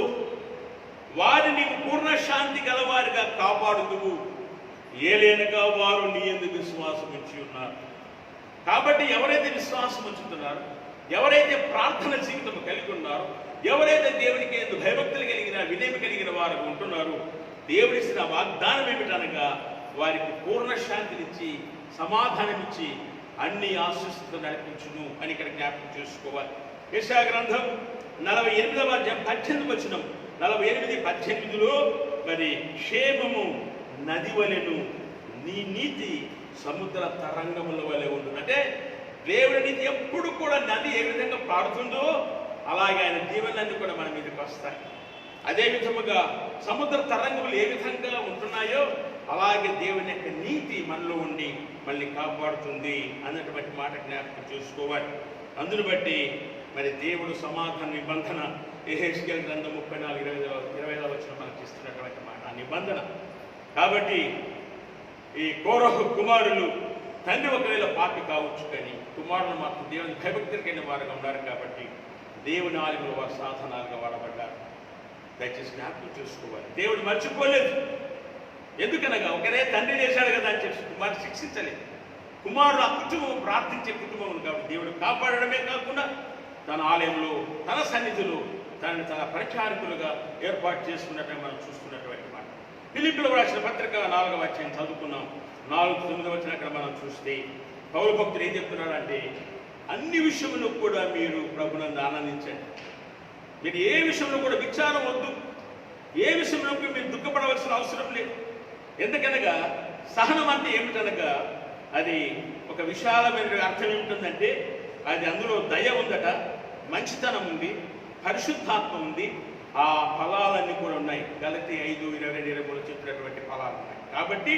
వారిని పూర్ణ శాంతి గలవారిగా కాపాడుదువు, ఏలేనగా వారు నీ యందు విశ్వాసం ఉంచి ఉన్నారు. కాబట్టి ఎవరైతే విశ్వాసం ఉంచుతున్నారో, ఎవరైతే ప్రార్థన జీవితం కలిగి ఉన్నారో, ఎవరైతే దేవునికి ఎందు భయభక్తులు కలిగిన వినయం కలిగిన వారు ఉంటున్నారో, దేవుడిచ్చిన వాగ్దానం ఏమిటనగా వారికి పూర్ణ శాంతినిచ్చి సమాధానం ఇచ్చి అన్ని ఆశీస్సులతో నడిపించును అని ఇక్కడ జ్ఞాపకం చేసుకోవాలి. యెషయా గ్రంథం 48వ అధ్యాయం 18 వచనం, 48:18లో మరి క్షేమము నది వలెను, నీ నీతి సముద్ర తరంగముల వలె ఉంటుంది. అంటే దేవుడి నీతి ఎప్పుడు కూడా నది ఏ విధంగా పారుతుందో అలాగే ఆయన దీవెనలన్నీ కూడా మన మీదకి వస్తాయి. అదే విధముగా సముద్ర తరంగములు ఏ విధంగా ఉంటున్నాయో అలాగే దేవుని యొక్క నీతి మనలో ఉండి మళ్ళీ కాపాడుతుంది అన్నటువంటి మాట జ్ఞాపకం చేసుకోవాలి. అందును బట్టి మరి దేవుడు సమాధాన నిబంధన యెహెజ్కేలు గ్రంథం 34:25 వచనం మనకి ఇస్తున్నటువంటి మాట ఆ నిబంధన. కాబట్టి ఈ కోరహు కుమారులు తండ్రి ఒకవేళ పాపి కావచ్చు, కానీ కుమారులు మాత్రం దేవుని భయభక్తులకైన వారుగా ఉన్నారు కాబట్టి దేవుని ఆలయంలో వారు సాధనాలుగా వాడబడ్డారు. దయచేసి జ్ఞాపకం చేసుకోవాలి. దేవుడు మర్చిపోలేదు. ఎందుకనగా ఒకరే తండ్రి చేశాడు కదా అని చెప్పి కుమారుడు శిక్షించలేదు. కుమారుడు ఆ కుటుంబం ప్రార్థించే కుటుంబం కాబట్టి దేవుడు కాపాడడమే కాకుండా తన ఆలయంలో తన సన్నిధిలో తన పరిచారకులుగా ఏర్పాటు చేసుకున్నట్టు మనం చూస్తున్నటువంటి మాట. ఫిలిప్పీయులకు రాసిన పత్రిక 4వ అధ్యాయం చదువుకున్నాం. 4:9 వచ్చిన అక్కడ మనం చూస్తే పౌలు భక్తులు ఏం చెప్తున్నాడంటే, అన్ని విషయంలో కూడా మీరు ప్రభునందు ఆనందించండి. మీరు ఏ విషయంలో కూడా విచారం వద్దు, ఏ విషయంలో మీరు దుఃఖపడవలసిన అవసరం లేదు. ఎందుకనగా సహనం అంటే ఏమిటనగా అది ఒక విశాలమైన అర్థం ఏమిటంటే అది అందులో దయ ఉందట, మంచితనం ఉంది, పరిశుద్ధాత్మ ఉంది, ఆ ఫలాలన్నీ కూడా ఉన్నాయి. గలతీ 5:22-23 చెప్పినటువంటి ఫలాలు ఉన్నాయి. కాబట్టి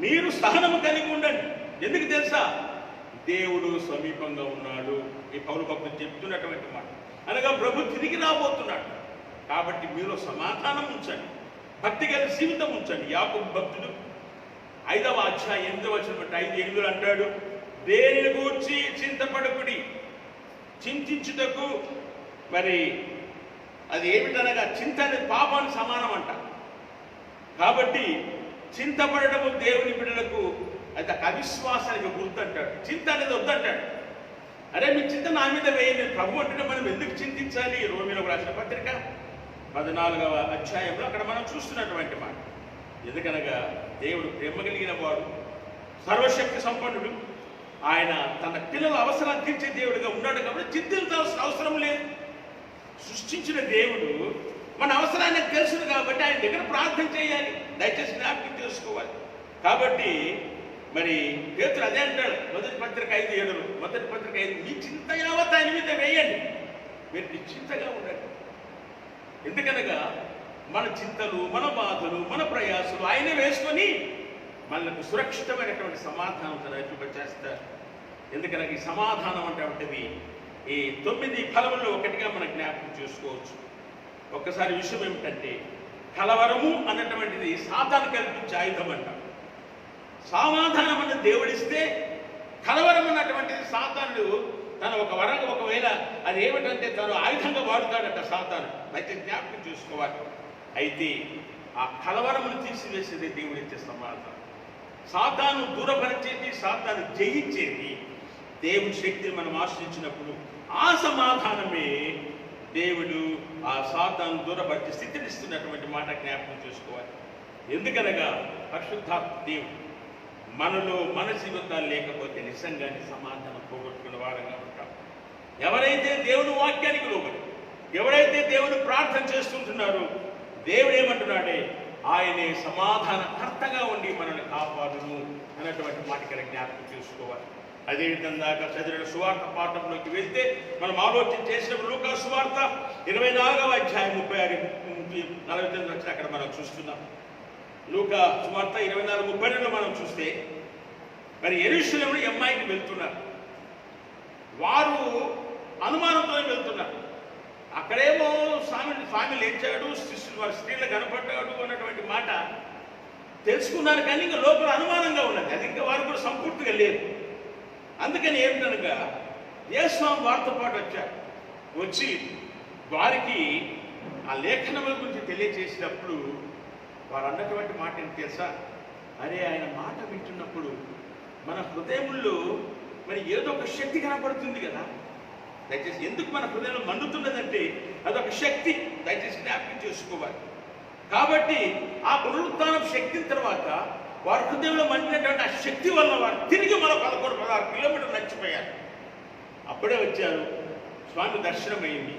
మీరు సహనము కలిగి ఉండండి. ఎందుకు తెలుసా? దేవుడు సమీపంగా ఉన్నాడు. ఈ పౌలు భక్తులు చెప్తున్నటువంటి మాట అనగా ప్రభు తిరిగి రాబోతున్నాడు. కాబట్టి మీలో సమాధానం ఉంచండి, భక్తి కలిగి జీవితం ఉంచండి. యాకోబు భక్తుడు 5వ అధ్యాయం 8వ వచనం 5:8 అంటాడు, దేనిని గూర్చి చింతపడకుడి, చింతించుటకు మరి అది ఏమిటనగా చింత అనేది పాపానికి సమానం అంట. కాబట్టి చింతపడటము దేవుని బిడ్డలకు అది అవిశ్వాసానికి గుర్తంటాడు. చింత అనేది వద్దంటాడు. అరే మీ చింత నా మీద వేయండి. ప్రభు అంటే మనం ఎందుకు చింతించాలి? రోమీయులకు రాసిన పత్రిక 14వ అధ్యాయంలో అక్కడ మనం చూస్తున్నటువంటి మాట. ఎందుకనగా దేవుడు ప్రేమ కలిగిన వాడు, సర్వశక్తి సంపన్నుడు, ఆయన తన పిల్లల అవసరాలు తీర్చే దేవుడిగా ఉన్నాడు. కాబట్టి చింతించాల్సిన అవసరం లేదు. సృష్టించిన దేవుడు మన అవసరాన్ని తెలుసును కాబట్టి ఆయన దగ్గర ప్రార్థన చేయాలి. దయచేసి జ్ఞాపకం చేసుకోవాలి. కాబట్టి మరి పేతురు అదే అంటాడు, మొదటి పత్రిక 5:7, మొదటి పత్రిక 5, మీ చింత యావత్ ఆయన మీద వేయండి, మీరు నిశ్చింతగా ఉండండి. ఎందుకనగా మన చింతలు, మన బాధలు, మన ప్రయాసలు ఆయనే వేసుకొని మనకు సురక్షితమైనటువంటి సమాధానం చేస్తారు. ఎందుకనగా ఈ సమాధానం అంటే ఈ 9 ఫలముల్లో ఒకటిగా మనం జ్ఞాపకం చేసుకోవచ్చు. ఒక్కసారి విషయం ఏమిటంటే, కలవరము అన్నటువంటిది సాతాను కల్పించే ఆయుధం అంట. సమాధానం అన్న దేవుడిస్తే కలవరం అన్నటువంటిది సాతానుడు తన ఒకవేళ అది ఏమిటంటే తను ఆయుధంగా వాడుతాడట సాతాను. అయితే జ్ఞాపకం చేసుకోవాలి. అయితే ఆ కలవరమును తీసివేసేది దేవుడిచ్చే సమాధానం. సాతాను దూరపరిచేది, సాతాను జయించేది దేవుని శక్తిని మనం ఆశ్రయించినప్పుడు ఆ సమాధానమే దేవుడు ఆ సాతాను దూరపరిచే స్థితిని ఇస్తున్నటువంటి మాట జ్ఞాపకం చేసుకోవాలి. ఎందుకనగా పరిశుద్ధాత్మ దేవుడు మనలో మన జీవితాలు లేకపోతే నిజంగానే సమాధానం పోగొట్టుకున్న వారంగా ఉంటాం. ఎవరైతే దేవుని వాక్యానికి లోబడి, ఎవరైతే దేవుని ప్రార్థన చేస్తుంటున్నారో దేవుడు ఏమంటున్నాడే, ఆయనే సమాధానకర్తగా ఉండి మనల్ని కాపాడును అన్నటువంటి మాట ఇక్కడ జ్ఞాపకం చేసుకోవాలి. అదేవిధంగా చదివిన సువార్త పాఠంలోకి వెళ్తే మనం ఆలోచన చేసినప్పుడు లూకా సువార్త 24వ అధ్యాయం 36-49 వచ్చిన అక్కడ మనం చూస్తున్నాం. లూకా సువార్త 24:32 మనం చూస్తే మరి యెరూషలేములో ఎమ్మాయికి వెళ్తున్నారు. వారు అనుమానంతో వెళ్తున్నారు. అక్కడేమో స్వామి లేచాడు, వారి స్త్రీలు కనపడ్డాడు అన్నటువంటి మాట తెలుసుకున్నారు. కానీ ఇంకా లోపల అనుమానంగా ఉన్నది. అది ఇంకా వారు కూడా సంపూర్తిగా లేదు. అందుకని ఏమిటనగా యేసుస్వామి వారితో పాటు వచ్చారు. వచ్చి వారికి ఆ లేఖనముల గురించి తెలియజేసినప్పుడు వారు అన్నటువంటి మాట ఏంటి తెలుసా? అరే ఆయన మాట వింటున్నప్పుడు మన హృదయముల్లో మరి ఏదో ఒక శక్తి కనపడుతుంది కదా. దయచేసి ఎందుకు మన హృదయంలో మండుతున్నదంటే అదొక శక్తి. దయచేసి జ్ఞాపకం చేసుకోవాలి. కాబట్టి ఆ పునరుత్థానం శక్తి తర్వాత వారి హృదయంలో మండినటువంటి ఆ శక్తి వల్ల వారు తిరిగి మన 11-16 కిలోమీటర్లు నడిచిపోయారు. అప్పుడే వచ్చారు, స్వామి దర్శనం అయింది.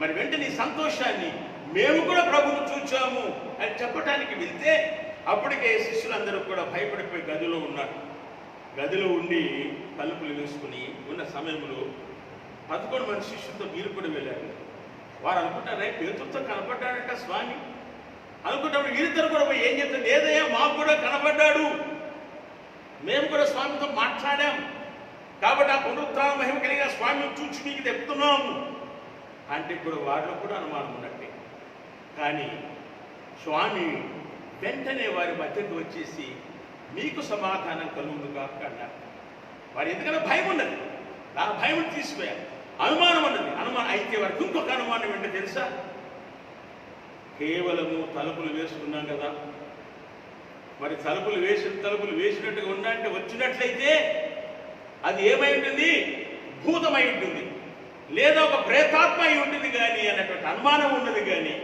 మరి వెంటనే ఈ సంతోషాన్ని మేము కూడా ప్రభువును చూచాము అని చెప్పడానికి వెళ్తే అప్పటికే శిష్యులందరూ కూడా భయపడిపోయి గదిలో ఉన్నారు. గదిలో ఉండి తలుపులు వేసుకుని ఉన్న సమయంలో 11 మంది శిష్యులతో వీరు కూడా వెళ్ళారు. వారు అనుకుంటారే పేతురుతో కనపడ్డాడట స్వామి అనుకుంటారు. వీరిద్దరు కూడా పోయి ఏం చెప్తారు, లేదయ్యా మాకు కూడా కనపడ్డాడు, మేము కూడా స్వామితో మాట్లాడాం, కాబట్టి ఆ పునరుత్థాన మహిమ కలిగిన స్వామిని చూచి మీకు చెప్తున్నాము అంటే కూడా వారిలో కూడా అనుమానం ఉన్నట్టే. కానీ స్వామి వెంటనే వారి మధ్యకు వచ్చేసి మీకు సమాధానం కలుగును కాక అన్నారు. వారు ఎందుకంటే భయం ఉన్నది, ఆ భయం తీసిపోయారు. అనుమానం ఉన్నది, అనుమానం అయితే వారికి ఇంకొక అనుమానం ఏంటో తెలుసా? కేవలము తలుపులు వేసుకున్నాం కదా, మరి తలుపులు వేసినట్టుగా ఉన్నట్టు వచ్చినట్లయితే అది ఏమై ఉంటుంది? భూతమై ఉంటుంది, లేదా ఒక ప్రేతాత్మ అయి ఉంటుంది కానీ అన్నటువంటి అనుమానం ఉన్నది. కానీ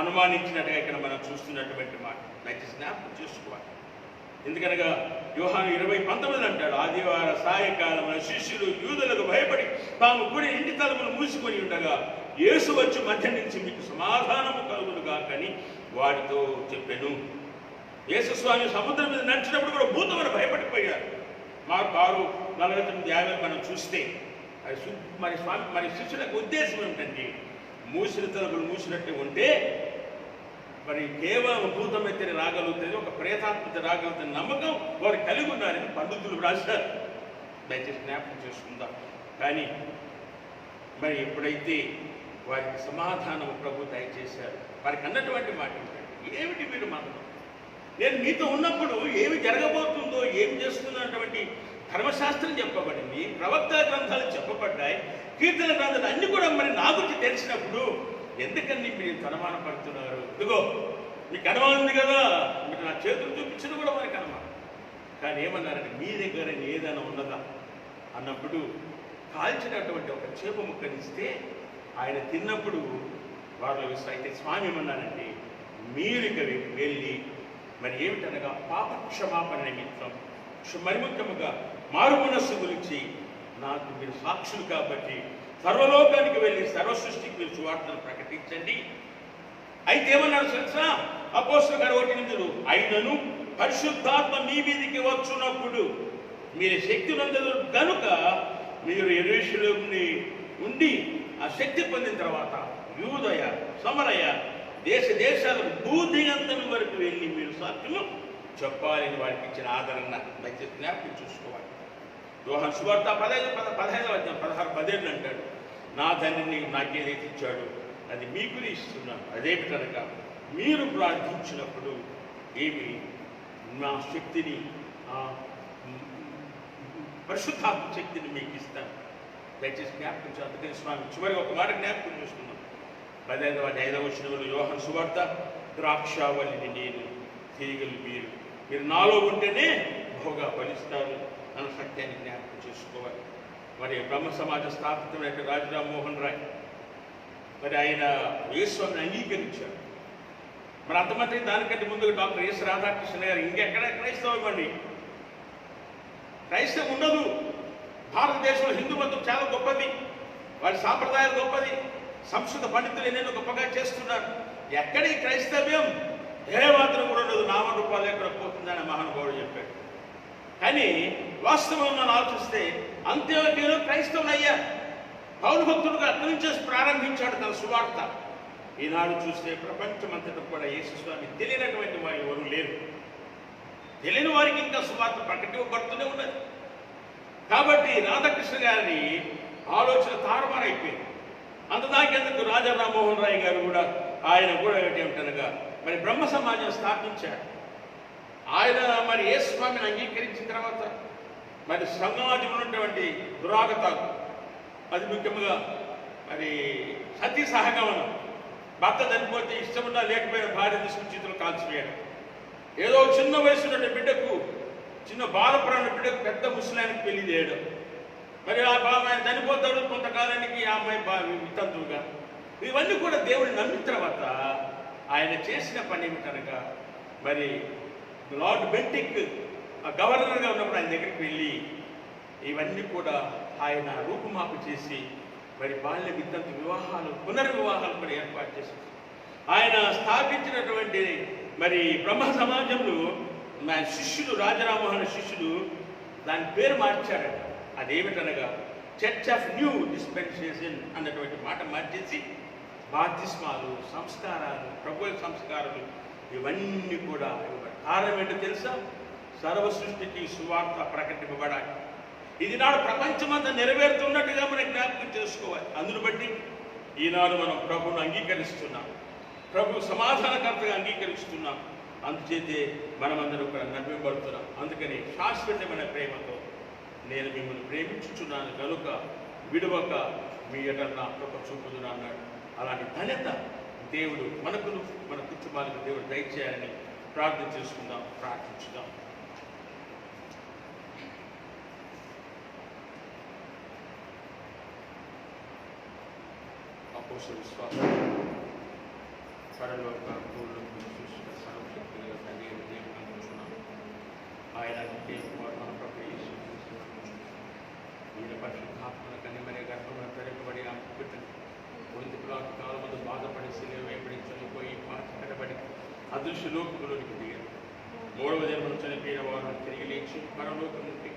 అనుమానించినట్టుగా ఇక్కడ మనం చూస్తున్నటువంటి మాట దయచేసి జ్ఞాపకం చేసుకోవాలి. ఎందుకనగా యోహాను 20:19 అంటాడు, ఆదివార సాయంకాలం శిష్యులు యూదులకు భయపడి తాము కూడి ఇంటి తలుపులు మూసుకొని ఉండగా యేసు వచ్చి మధ్య నుంచి మీకు సమాధానము కలుగునుగా కానీ వాడితో చెప్పెను. యేసు స్వామి సముద్రం మీద నడిచినప్పుడు కూడా భూతమని భయపడిపోయారు. మార్కు 6:49 మనం చూస్తే మరి శిష్యులకు ఉద్దేశం ఏమిటంటే మూసిన తలుపులు మూసినట్టు ఉంటే మరి కేవలం భూతమైతే రాగలుగుతుంది, ఒక ప్రేతాత్మత రాగలుగుతున్న నమ్మకం వారు కలిగి ఉన్నారని పండితులు రాశారు. దయచేసి జ్ఞాపకం చేసుకుందాం. కానీ మరి ఎప్పుడైతే వారికి సమాధానం ప్రభు దయచేశారు, వారికి అన్నటువంటి మాట ఏమిటి మీరు మాట్లాడు, నేను మీతో ఉన్నప్పుడు ఏమి జరగబోతుందో ఏం చేస్తున్నటువంటి ధర్మశాస్త్రం చెప్పబడింది, ప్రవక్త గ్రంథాలు చెప్పబడ్డాయి, కీర్తన గ్రంథాలు అన్ని కూడా మరి నాకు తెలిసినప్పుడు ఎందుకని మీరు అనుమానం పడుతున్నారు? ఇదిగో మీకు అనుమానం ఉంది కదా, మీరు నా చేతులు చూపించిన కూడా మనకి అనుమానం. కానీ ఏమన్నారంటే మీ దగ్గర ఏదైనా ఉన్నదా అన్నప్పుడు కాల్చినటువంటి ఒక చేప ముక్కనిస్తే ఆయన తిన్నప్పుడు వారిలో అయితే స్వామి ఏమన్నారంటే మీరు ఇక వెళ్ళి మరి ఏమిటనగా పాప క్షమాపణ నిమిత్తం మరి ముఖ్యముగా మారు మనస్సు గురించి నాకు మీరు సాక్షులు కాబట్టి సర్వలోకానికి వెళ్ళి సర్వ సృష్టికి మీరు సువార్తను ప్రకటించండి. అయితే ఏమన్నాడు తెలుసా? అపోస్తలుల గారు 1:8 అయినను పరిశుద్ధాత్మ మీ మీదికి వచ్చున్నప్పుడు మీరు శక్తి నందరు కనుక మీరు యెరూషలేముని ఉండి ఆ శక్తి పొందిన తర్వాత యూదయ సమరయ దేశాల భూదిగంతం వరకు వెళ్ళి మీరు సాక్షులు చెప్పాలని వారికి ఇచ్చిన ఆదరణ దయచేసి జ్ఞాపకం చూసుకోవాలి. యోహాను సువార్త 15:16 అంటాడు, నా తండ్రిని నాకేదైతే ఇచ్చాడు అది మీకు ఇస్తున్నాను, అదేమిటనగా మీరు ప్రార్థించినప్పుడు ఏమి నా శక్తిని పరిశుద్ధాత్మ శక్తిని మీకు ఇస్తాను. దయచేసి జ్ఞాపకం చేయాలి. అందుకని స్వామి చివరికి ఒక మాట జ్ఞాపకం చేసుకున్నాం. 15వ యోహాను సువార్త ద్రాక్షావళిని నేను, తీగలు మీరు నాలో ఉంటేనే బహుగా ఫలిస్తారు అన్న సత్యాన్ని జ్ఞాపకం చేసుకోవాలి. మరి బ్రహ్మ సమాజ స్థాపితమైన రాజు రామ్మోహన్ రాయ్ మరి ఆయన యేసుని అంగీకరించారు. మరి అంతమంది దానికంటే ముందు డాక్టర్ ఎస్ రాధాకృష్ణ గారు ఇంకెక్కడ క్రైస్తవం ఇవ్వండి, క్రైస్తవం ఉండదు. భారతదేశంలో హిందూ మతం చాలా గొప్పది, వారి సాంప్రదాయాలు గొప్పది, సంస్కృత పండితులు ఎన్నెన్నో గొప్పగా చేస్తున్నారు. ఎక్కడి క్రైస్తవ్యం ఏమాత్రం కూడా ఉండదు, నామరూపాలు ఎక్కడ పోతుందని మహానుభావుడు చెప్పాడు. కానీ వాస్తవం మనం ఆలోచిస్తే అంత్యోదయలో క్రైస్తవులు అయ్యారు. పౌలు భక్తుడుగా అక్కడి నుంచే ప్రారంభించాడు తన సువార్త. ఈనాడు చూస్తే ప్రపంచమంతటా కూడా యేసుస్వామి తెలియనటువంటి వారు ఎవరు లేరు. తెలియని వారికి ఇంకా సువార్త ప్రకటింపబడుతూనే ఉన్నది. కాబట్టి రాధాకృష్ణ గారి ఆలోచన తారుమారైపోయింది. అంతదాకెందుకు రాజా రామ్మోహన్ రాయ్ గారు కూడా ఆయన కూడా ఏమిటనగా మరి బ్రహ్మ సమాజం స్థాపించాడు. ఆయన మరి యేసుస్వామిని అంగీకరించిన తర్వాత మరి సమాజంలో ఉన్నటువంటి దురాగతాలు, అది ముఖ్యంగా మరి సతీ సహగమనం, భర్త చనిపోతే ఇష్టమున్నా లేకపోయిన భార్య తీసుకుని చేతులు కాల్చివేయడం, ఏదో చిన్న వయసు బిడ్డకు చిన్న బాలపురాణ బిడ్డకు పెద్ద ముసలానికి పెళ్లి చేయడం, మరి ఆ ఆయన చనిపోతాడు కొంతకాలానికి ఆ అమ్మాయి వితంతువుగా, ఇవన్నీ కూడా దేవుడిని నమ్మిన తర్వాత ఆయన చేసిన పని ఏమిటనగా మరి లార్డ్ బెంటిక్ గవర్నర్గా ఉన్నప్పుడు ఆయన దగ్గరికి వెళ్ళి ఇవన్నీ కూడా ఆయన రూపుమాపు చేసి మరి బాల్య వితంతు వివాహాలు పునర్వివాహాలు కూడా ఏర్పాటు చేశారు. ఆయన స్థాపించినటువంటి మరి బ్రహ్మ సమాజంలో మా శిష్యుడు రాజరామోహన్ శిష్యుడు దాని పేరు మార్చారట. అదేమిటనగా చర్చ్ ఆఫ్ న్యూ డిస్పెన్సేషన్ అన్నటువంటి మాట మార్చేసి బాప్తిస్మాలు, సంస్కారాలు, ప్రభు సంస్కారాలు ఇవన్నీ కూడా కారణం ఏంటో తెలుసా? సర్వ సృష్టికి సువార్త ప్రకటింపబడాలి. ఇది నాడు ప్రపంచమంతా నెరవేరుతున్నట్టుగా మనం జ్ఞాపకం చేసుకోవాలి. అందును బట్టి ఈనాడు మనం ప్రభువును అంగీకరిస్తున్నాం, ప్రభు సమాధానకర్తగా అంగీకరిస్తున్నాం. అందుచేతే మనమందరం కూడా నవ్వింపడుతున్నాం. అందుకని శాశ్వతమైన ప్రేమతో నేను మిమ్మల్ని ప్రేమించుచున్నాను కనుక విడవక మీ ఎడల నా కృప చూపుదును అన్నాడు. అలాంటి ధన్యత దేవుడు మనకును మన కుటుంబాలకు దేవుడు దయచేయాలని ప్రార్థన చేసుకుందాం, ప్రార్థించుదాం. అపోస్తలుల విశ్వాసం పరలోక భూలోక సృష్టి సర్వశక్తి గల తండ్రి అయిన దేవుని నమ్ముచున్నాము. ఆయన మన ప్రభు యేసు క్రీస్తును నమ్ముచున్నాము. ఈయన పరిశుద్ధాత్మల కన్య మరియ గర్భమున ధరింపబడి ఆమె పుట్టింది. పొంది పిలాతు కాలమందు బాధపడి శిలువ వేయబడి చనిపోయి పాతిపెట్టబడి అదృశ్య లోకములోనికి దిగారు. మూడవ దినమున చనిపోయిన వారు తిరిగి లేచి పరలోకమునికి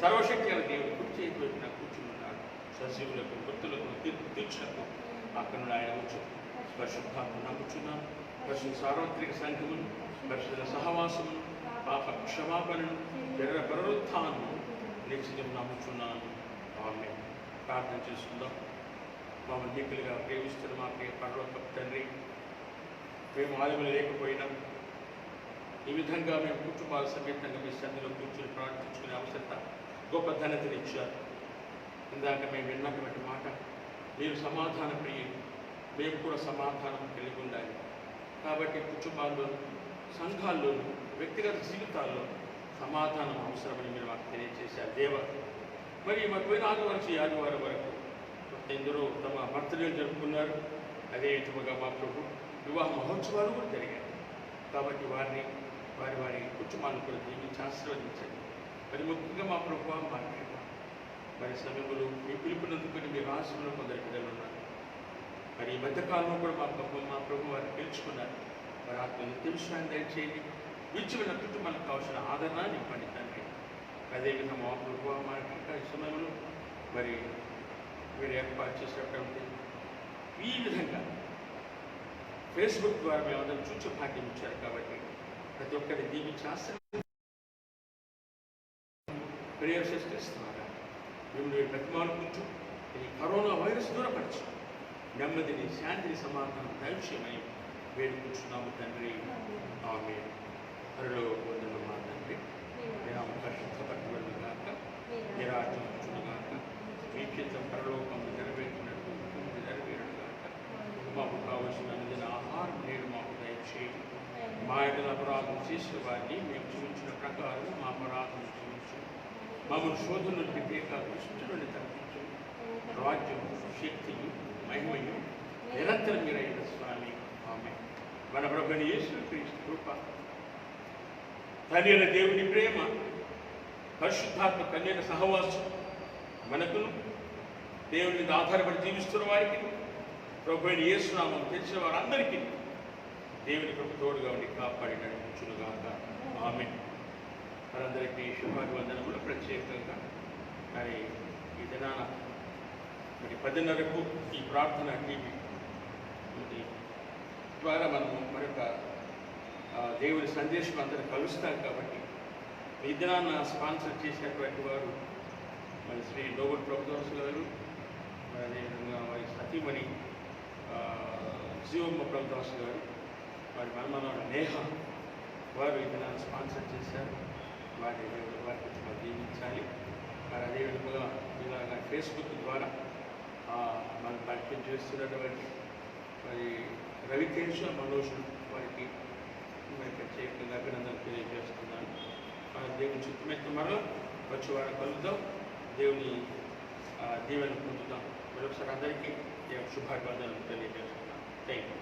సర్వశక్తి గల దేవుని కుడి చేతి వైపున కూర్చున్నాడు. సజీవులకు మృతులకు తీర్పు తీర్చుటకు అక్కడ నుండి ఆయన వచ్చారు. పరిశుద్ధాత్మ నమ్ముచున్నాను, పరిశుద్ధ సార్వత్రిక సంఘమును, పరిశుద్ధ సహవాసమును, పాప క్షమాపణను, జగర పునరుత్థానము నిశ్చయం నమ్ముచున్నాను. ఆమేన్. ప్రార్థన చేసుకుందాం. మమ్మల్ని నీకులుగా ప్రేమిస్తున్న మా ప్రియ పరలోకపు తండ్రి, మేము ఆలయములు లేకపోయినా ఈ విధంగా మేము కుటుంబాల సమేతంగా మీ సన్నిధిలో కూర్చొని ప్రార్థించుకునే అవసరత గొప్ప ధన్యతనిచ్చారు. ఇందాక మేము విన్నటువంటి మాట, మీరు సమాధాన ప్రియులు, మేము కూడా సమాధానం కలిగి ఉండాలి. కాబట్టి కుటుంబాల్లోనూ, సంఘాల్లోనూ, వ్యక్తిగత జీవితాల్లో సమాధానం అవసరమని మీరు మాకు తెలియజేశారు దేవ. మరి మరి పోయిన ఆదివారం నుంచి ఆదివారం వరకు ఎందరో తమ బర్త్డేలు జరుపుకున్నారు. అదే విధముగా మా ప్రభు వివాహ మహోత్సవాలు కూడా జరిగాయి. కాబట్టి వారిని వారి వారి కుటుంబాలను కూడా దీవించి ఆశీర్వదించండి. మరి ముఖ్యంగా మా ప్రభు మా మరి సమయంలో మీ పిలుపునందుకుని మీ రాష్ట్రంలో కొందరు బిడ్డలు ఉన్నారు. మరి ఈ మధ్యకాలంలో కూడా మా ప్రభు వారిని పిలుచుకున్నారు. వారి ఆత్మను తెలుసుకుని దయచేయండి. విడిచిపోయిన కుటుంబాలకు కావాల్సిన ఆదరణ నింపండి తండ్రి. అదేవిధంగా మా ప్రభు మా ఈ సమయంలో మరి మీరు ఏర్పాటు చేసినటువంటి ఈ విధంగా ఫేస్బుక్ ద్వారా మేమందరం చూచే భాగ్యం ఇచ్చారు. కాబట్టి ప్రతి ఒక్కరిని దీవించి ఆశీర్వదించి ప్రేయర్ చేస్తున్నారా మిమ్మల్ని బతిమాలుకుంటూ ఈ కరోనా వైరస్ దూరపరిచి నెమ్మదిని, శాంతిని, సమాధానం దైవశమై వేడుకుంటున్నాము తండ్రి. ఆమేన్. హరిలో వందన మా తండ్రి, మీ నామం పరిశుద్ధపరచబడును గాక, మీ రాజ్యం వచ్చును గాక, మీ చిత్తం పరలోకము నెరవేర్చినట్టు నెరవేరును గాక. మాకు కావలసిన అనుదిన ఆహారం నేడు మాకు దయచేయండి. మా యొక్క అపరాధం చేసిన వారిని మేము క్షమించిన ప్రకారం మా అపరాధం క్షమించు. మమ్మల్ని శోధనలకు దుష్టు నుండి తప్పించు. రాజ్యం, శక్తియు, మహిమయు నిరంతరం మీరైన స్వామి. ఆమేన్. మన ప్రభువైన యేసు క్రీస్తు కృప, తండ్రి అయిన దేవుని ప్రేమ, పరిశుద్ధాత్మ కన్యక సహవాసం మనకును, దేవుని మీద ఆధారపడి జీవిస్తున్న వారికి, ప్రభువైన యేసు నామం తెలిసిన వారందరికీ దేవుని కృప తోడుగా ఉండి కాపాడి నడిపించునుగాక. ఆమేన్. వారందరికీ శుభాభివందనములు. ప్రత్యేకంగా మరి ఈ దినాన మరి 10:30కు ఈ ప్రార్థన టీవీ ద్వారా మనము మరొక దేవుని సందేశం అందరూ కలుస్తాం. కాబట్టి ఈ దినాన్న స్పాన్సర్ చేసినటువంటి వారు మరి శ్రీ నోబుల్ ప్రభుదాస్ గారు, అదేవిధంగా వారి సతీమణి జీవమ్మ ప్రభుదాస్ గారు, వారి మనమనాడు నేహ వారు ఈ దినాన్ని స్పాన్సర్ చేశారు. వారికి మనం దీవించాలి. మరి అదేవిధంగా ఇలాగ ఫేస్బుక్ ద్వారా మనం పరిచయం చేస్తున్నటువంటి మరి రవితేజ, మనోజ్ వారికి మరి ప్రత్యేకంగా అభినందనలు తెలియజేస్తున్నాను. దేవుని చిత్తమైతే మరలా వచ్చే వారం కలుద్దాం, దేవుని దీవెన పొందుతాం. మరొకసారి అందరికీ శుభాభివందనలు తెలియజేస్తున్నాను. Thank you.